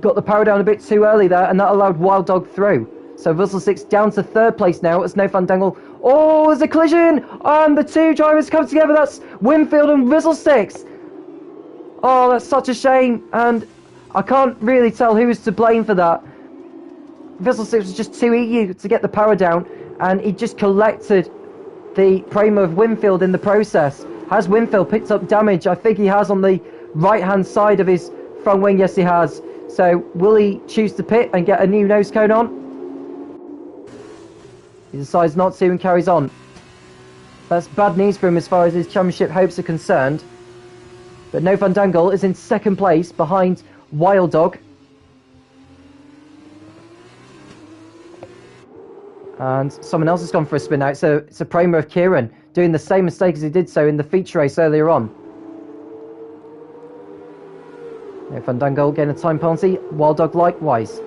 got the power down a bit too early there, and that allowed Wild Dog through. So Russell 6 down to 3rd place now as No Van Dangle. Oh, there's a collision! And the 2 drivers come together. That's Winfield and Russell 6. Oh, that's such a shame, and I can't really tell who was to blame for that. Vessel 6 was just too eager to get the power down, and he just collected the Primo of Winfield in the process. Has Winfield picked up damage? I think he has on the right-hand side of his front wing. Yes, he has. So, will he choose to pit and get a new nose cone on? He decides not to and carries on. That's bad news for him as far as his championship hopes are concerned. But No Van Dangle is in 2nd place behind Wild Dog. And someone else has gone for a spin out. So it's a Primo of Kieran doing the same mistake as he did so in the feature race earlier on. No Van Dangle getting a time penalty. Wild Dog likewise.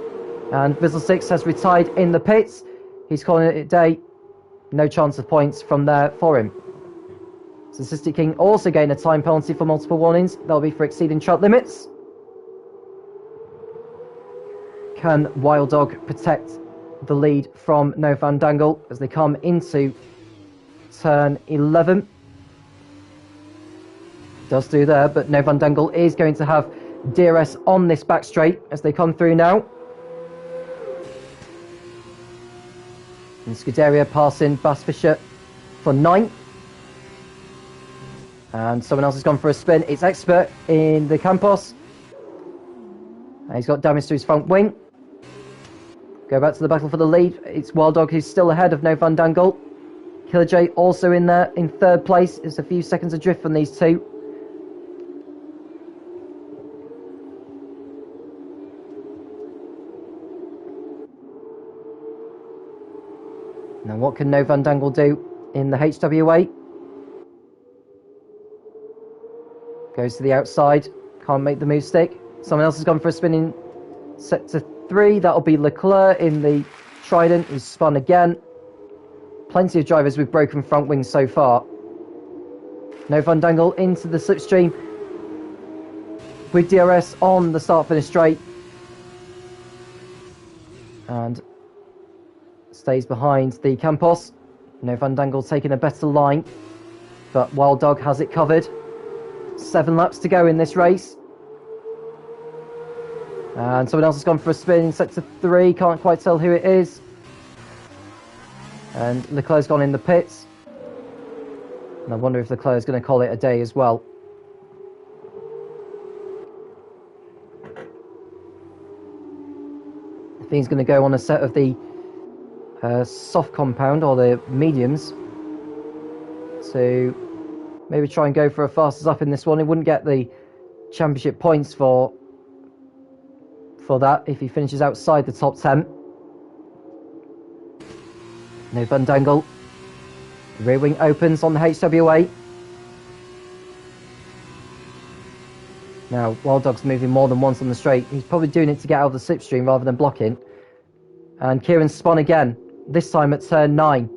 And Vizzle 6 has retired in the pits. He's calling it a day. No chance of points from there for him. Statistic King also gained a time penalty for multiple warnings. That'll be for exceeding track limits. Can Wild Dog protect the lead from No Van Dangle as they come into turn 11? Does do there, but No Van Dangle is going to have DRS on this back straight as they come through now. And Scuderia passing Bassfisher for 9th. And someone else has gone for a spin. It's Expert in the Campos. And he's got damage to his front wing. Go back to the battle for the lead. It's Wild Dog who's still ahead of No Van Dangle. Killer J also in there in 3rd place. It's a few seconds adrift from these two. Now what can No Van Dangle do in the HWA? Goes to the outside. Can't make the move stick. Someone else has gone for a spin in sector 3. That'll be Leclerc in the Trident. He's spun again. Plenty of drivers with broken front wings so far. No Van Dangle into the slipstream with DRS on the start finish straight. And stays behind the Campos. No Van Dangle taking a better line, but Wild Dog has it covered. 7 laps to go in this race. And someone else has gone for a spin in sector 3. Can't quite tell who it is. And Leclerc's gone in the pits. And I wonder if Leclerc's going to call it a day as well. I think he's going to go on a set of the soft compound or the mediums to maybe try and go for a fastest up in this one. He wouldn't get the championship points for that if he finishes outside the top 10. No Van Dangle. Rear wing opens on the HWA. Now Wild Dog's moving more than once on the straight. He's probably doing it to get out of the slipstream rather than blocking. And Kieran spun again, this time at turn 9.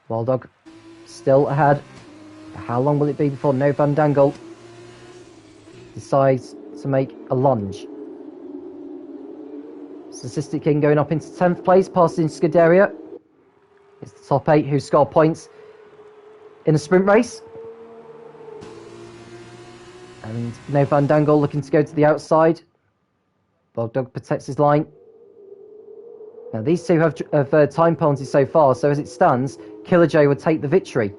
Wild Dog still ahead. How long will it be before No Van Dangle decides to make a lunge? Statistic King going up into 10th place, passing Scuderia. It's the top 8 who score points in a sprint race. And No Van Dangle looking to go to the outside. Wild Dog protects his line. Now these two have time penalties so far, so as it stands, Killer J would take the victory.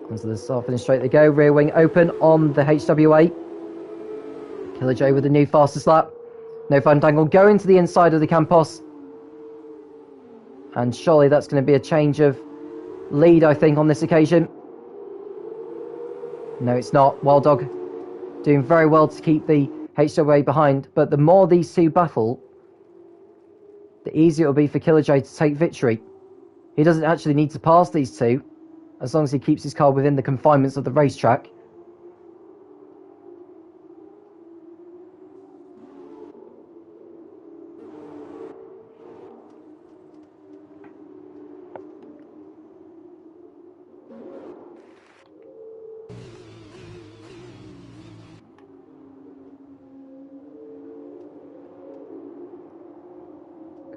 Onto the start finish straight they go. Rear wing open on the HWA. Killer J with the new fastest lap. No Van Dangle going to the inside of the Campos. And surely that's going to be a change of lead, I think, on this occasion. No, it's not. Wild Dog doing very well to keep the HWA behind. But the more these two battle, the easier it'll be for Killer J to take victory. He doesn't actually need to pass these two, as long as he keeps his car within the confinements of the racetrack.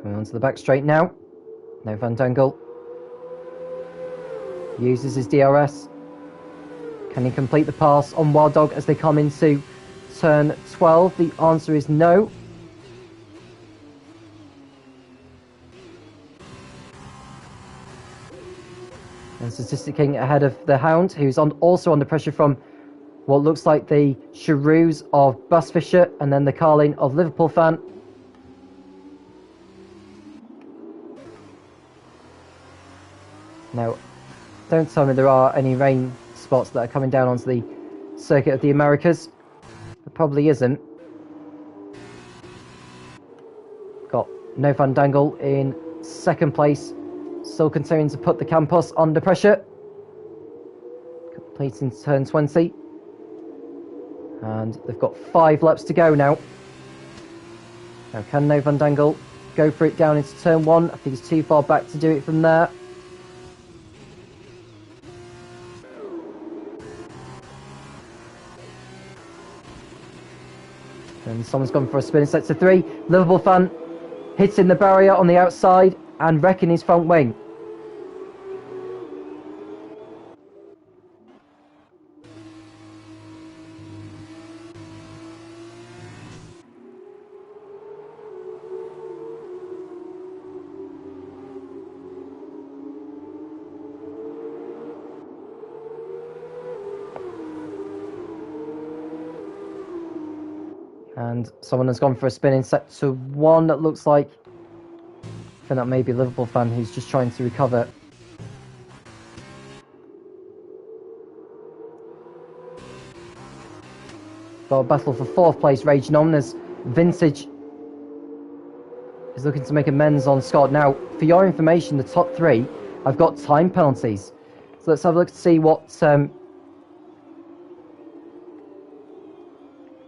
Coming onto the back straight now. No Van Dangle. Uses his DRS. Can he complete the pass on Wild Dog as they come into turn 12? The answer is no. And Statistic King ahead of the Hound, who's also under pressure from what looks like the Cheroos of Bassfisher and then the Carlin of Liverpool Fan. Now, don't tell me there are any rain spots that are coming down onto the circuit of the Americas. There probably isn't. Got No Van Dangle in 2nd place, still continuing to put the Campos under pressure. Completing turn 20. And they've got 5 laps to go now. Now can No Van Dangle go for it down into turn 1? I think he's too far back to do it from there. And someone's gone for a spin in sector 3. Liverpool fan hitting the barrier on the outside and wrecking his front wing. And someone has gone for a spin in sector 1 that looks like... I think that may be a Liverpool fan who's just trying to recover. Got a battle for 4th place raging on as Vintage is looking to make amends on Scott. Now, for your information, the top 3 have got time penalties. So let's have a look to see what...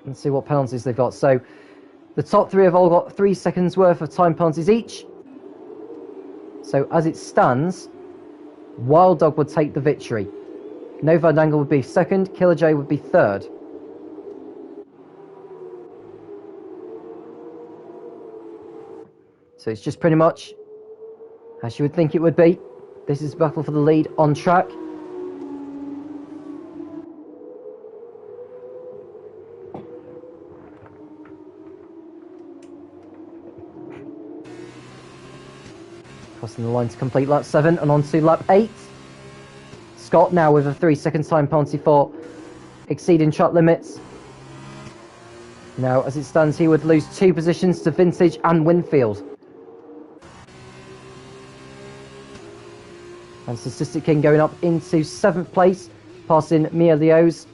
let's see what penalties they've got. So the top 3 have all got 3 seconds worth of time penalties each. So as it stands, Wild Dog would take the victory. No Van Dangle would be 2nd, Killer J would be 3rd. So it's just pretty much as you would think it would be. This is a battle for the lead on track. Crossing the line to complete lap 7 and on to lap 8. Scott now with a 3-second time penalty for exceeding track limits. Now, as it stands, he would lose 2 positions to Vintage and Winfield. And Statistic King going up into 7th place, passing Mia Leos.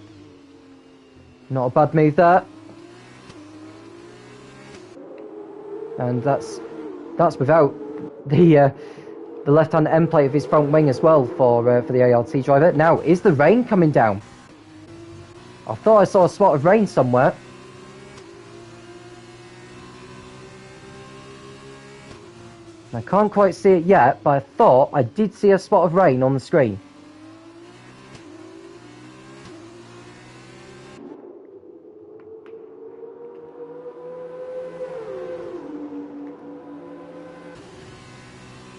Not a bad move there. And that's without the left-hand end plate of his front wing as well for the ART driver. Now, is the rain coming down? I thought I saw a spot of rain somewhere. I can't quite see it yet, but I thought I did see a spot of rain on the screen.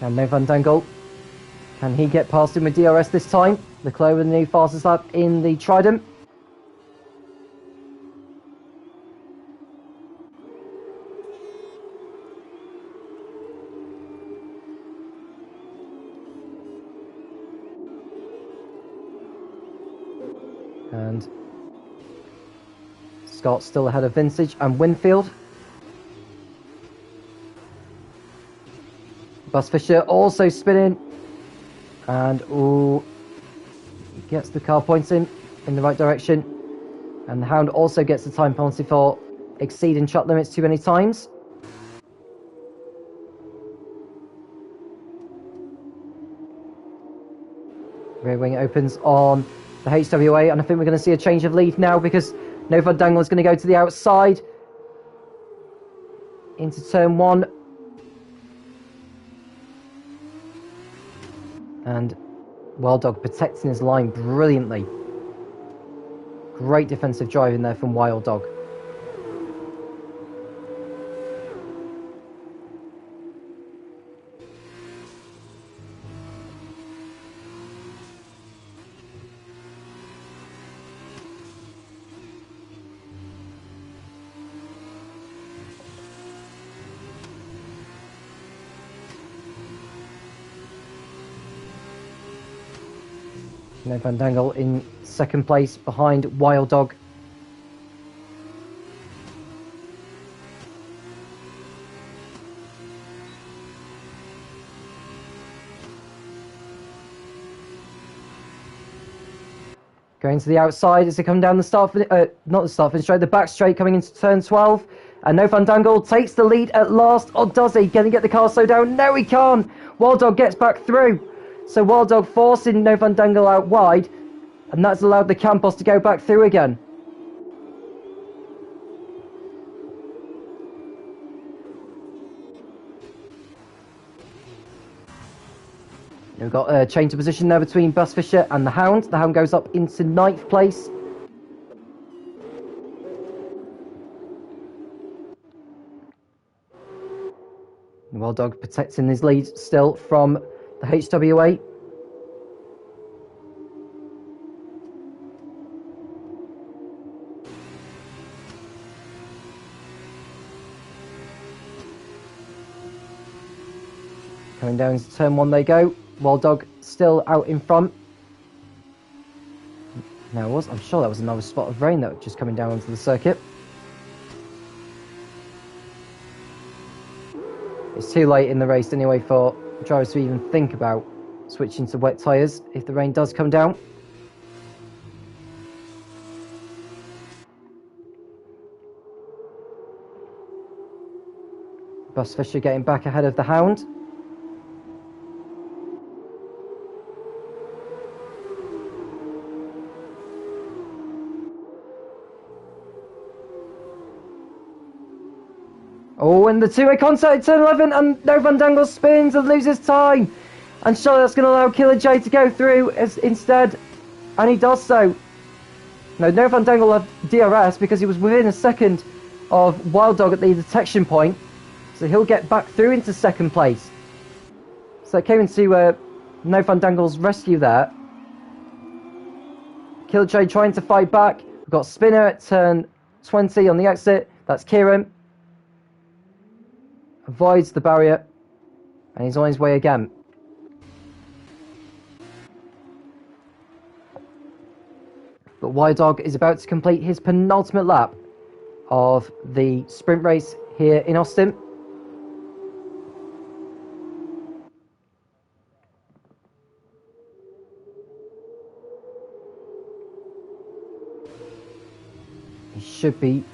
And no Van Dangle. Can he get past him with DRS this time? Leclerc with the new fastest lap in the Trident. And Scott still ahead of Vintage and Winfield. Bus Fisher also spinning. And ooh, he gets the car pointing in the right direction. And the Hound also gets the time penalty for exceeding track limits too many times. Rear wing opens on the HWA, and I think we're going to see a change of lead now because No Van Dangle is going to go to the outside into turn 1. And Wild Dog protecting his line brilliantly. Great defensive driving there from Wild Dog. No Van Dangle in 2nd place behind Wild Dog. Going to the outside as they come down the start, not the start finish straight, the back straight coming into turn 12. And No Van Dangle takes the lead at last. Or does he? Can he get the car slowed down? No, he can't. Wild Dog gets back through. So Wild Dog forcing No Van Dangle out wide, and that's allowed the Campos to go back through again. We've got a change of position there between Bus Fisher and the Hound. The Hound goes up into 9th place. Wild Dog protecting his lead still from the HWA. Coming down to turn 1 they go. Wild Dog still out in front. Now I'm sure that was another spot of rain that was just coming down onto the circuit. It's too late in the race anyway for drivers to even think about switching to wet tyres if the rain does come down. Bus Fisher getting back ahead of the Hound. Oh, and the two-way contact at turn 11, and No Van Dangle spins and loses time. And surely that's going to allow Killer J to go through instead, and he does so. No Van Dangle had DRS because he was within a second of Wild Dog at the detection point, so he'll get back through into second place. So it came into No Van Dangle's rescue there. Killer J trying to fight back. We've got Spinner at turn 20 on the exit. That's Kieran. Avoids the barrier, and he's on his way again. But Wild Dog is about to complete his penultimate lap of the sprint race here in Austin. He should be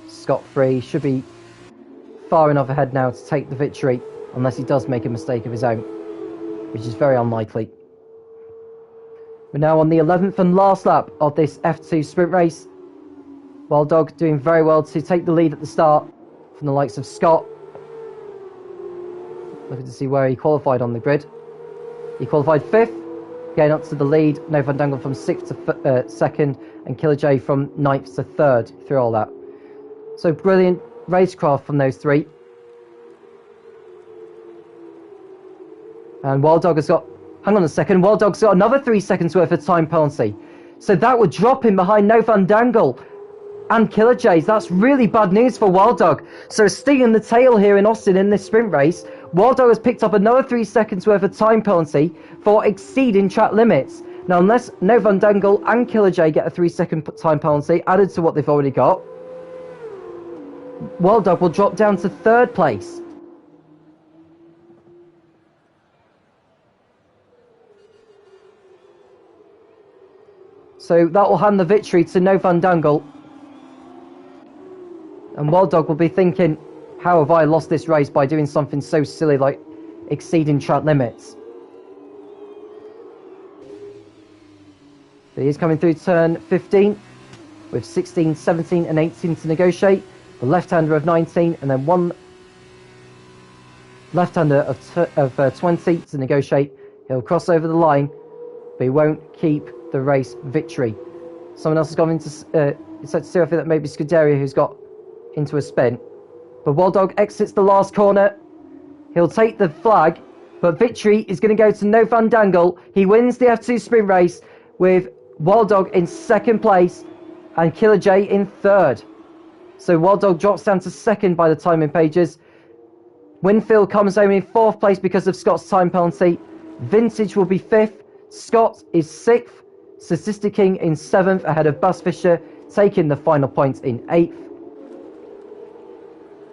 scot-free, should be far enough ahead now to take the victory, unless he does make a mistake of his own, which is very unlikely. We're now on the 11th and last lap of this F2 sprint race. Wild Dog doing very well to take the lead at the start from the likes of Scott. Looking to see where he qualified on the grid. He qualified 5th, getting up to the lead. No Van Dangle from 6th to 2nd, and Killer J from 9th to 3rd through all that. So brilliant racecraft from those three. And Wild Dog has got, hang on a second, Wild Dog's got another 3 seconds worth of time penalty. So that would drop him behind No Van Dangle and Killer J's. That's really bad news for Wild Dog. So stinging the tail here in Austin in this sprint race, Wild Dog has picked up another 3 seconds worth of time penalty for exceeding track limits. Now, unless No Van Dangle and Killer J get a 3-second time penalty added to what they've already got, Wild Dog will drop down to 3rd place. So that will hand the victory to No Van Dangle. And Wild Dog will be thinking, how have I lost this race by doing something so silly like exceeding track limits? But he's coming through turn 15 with 16, 17 and 18 to negotiate. The left-hander of 19 and then one left-hander of 20 to negotiate. He'll cross over the line, but he won't keep the race victory. Someone else has gone into it's said to see, I think that maybe Scuderia, who's got into a spin. But Wild Dog exits the last corner. He'll take the flag, but victory is going to go to No Van Dangle. He wins the F2 sprint race with Wild Dog in 2nd place and Killer J in 3rd. So Wild Dog drops down to 2nd by the timing pages. Winfield comes home in 4th place because of Scott's time penalty. Vintage will be 5th. Scott is 6th. Statistic King in 7th ahead of Bus Fisher, taking the final points in 8th.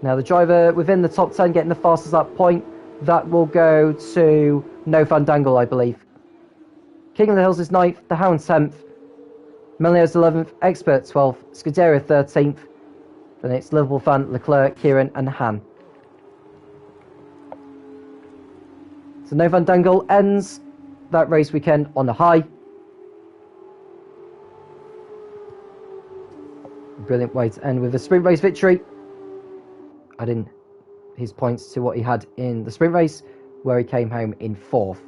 Now the driver within the top 10 getting the fastest lap point, that will go to No Van Dangle, I believe. King of the Hills is 9th, the Hound 10th, Melio's 11th, Expert 12th, Scuderia 13th, then it's Liverpool fan, Leclerc, Kieran and Han. So No Van Dangle ends that race weekend on a high. Brilliant way to end with a sprint race victory. Adding his points to what he had in the sprint race, where he came home in 4th.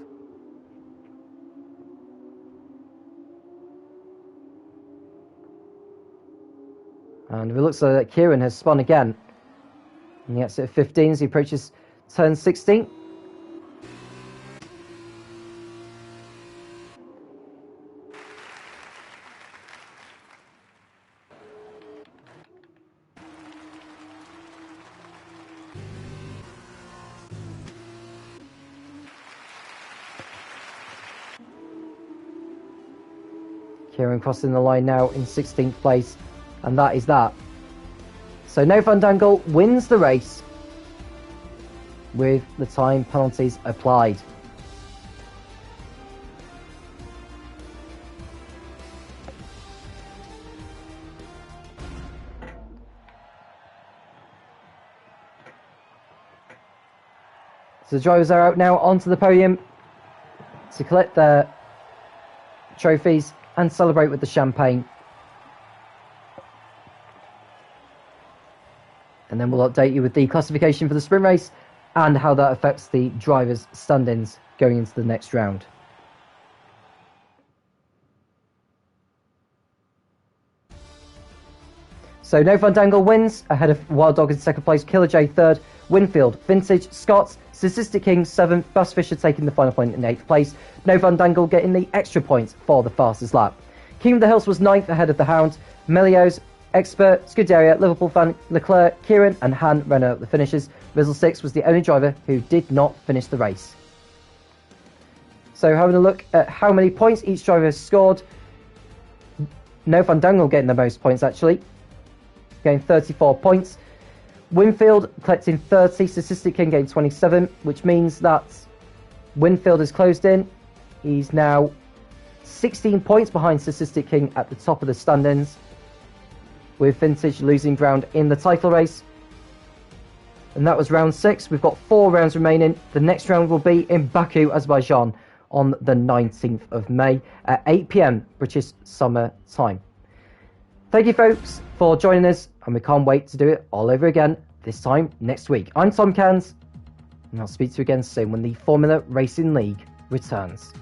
And it looks like Kieran has spun again. And he gets it at 15 as he approaches turn 16. Kieran crossing the line now in 16th place, and that is that. So No Fandangle wins the race with the time penalties applied. So the drivers are out now onto the podium to collect their trophies and celebrate with the champagne. And then we'll update you with the classification for the sprint race and how that affects the drivers' stand-ins going into the next round. So No Fandangle wins ahead of Wild Dog in second place, Killer J third, Winfield, Vintage, Scott, Statistic King 7th, Bass Fisher taking the final point in 8th place, No Fandangle getting the extra points for the fastest lap. King of the Hills was 9th ahead of the Hound, Melios, Expert, Scuderia, Liverpool fan, Leclerc, Kieran and Han ran out the finishes. Rizzle 6 was the only driver who did not finish the race. So having a look at how many points each driver has scored, No Fandangle getting the most points actually, getting 34 points. Winfield collecting 30, Statistic King getting 27, which means that Winfield is closed in. He's now 16 points behind Statistic King at the top of the stand-ins, with Vintage losing ground in the title race. And that was round 6. We've got 4 rounds remaining. The next round will be in Baku, Azerbaijan on the 19th of May at 8 PM British Summer Time. Thank you folks for joining us, and we can't wait to do it all over again, this time next week. I'm Tom Cairns, and I'll speak to you again soon when the Formula Racing League returns.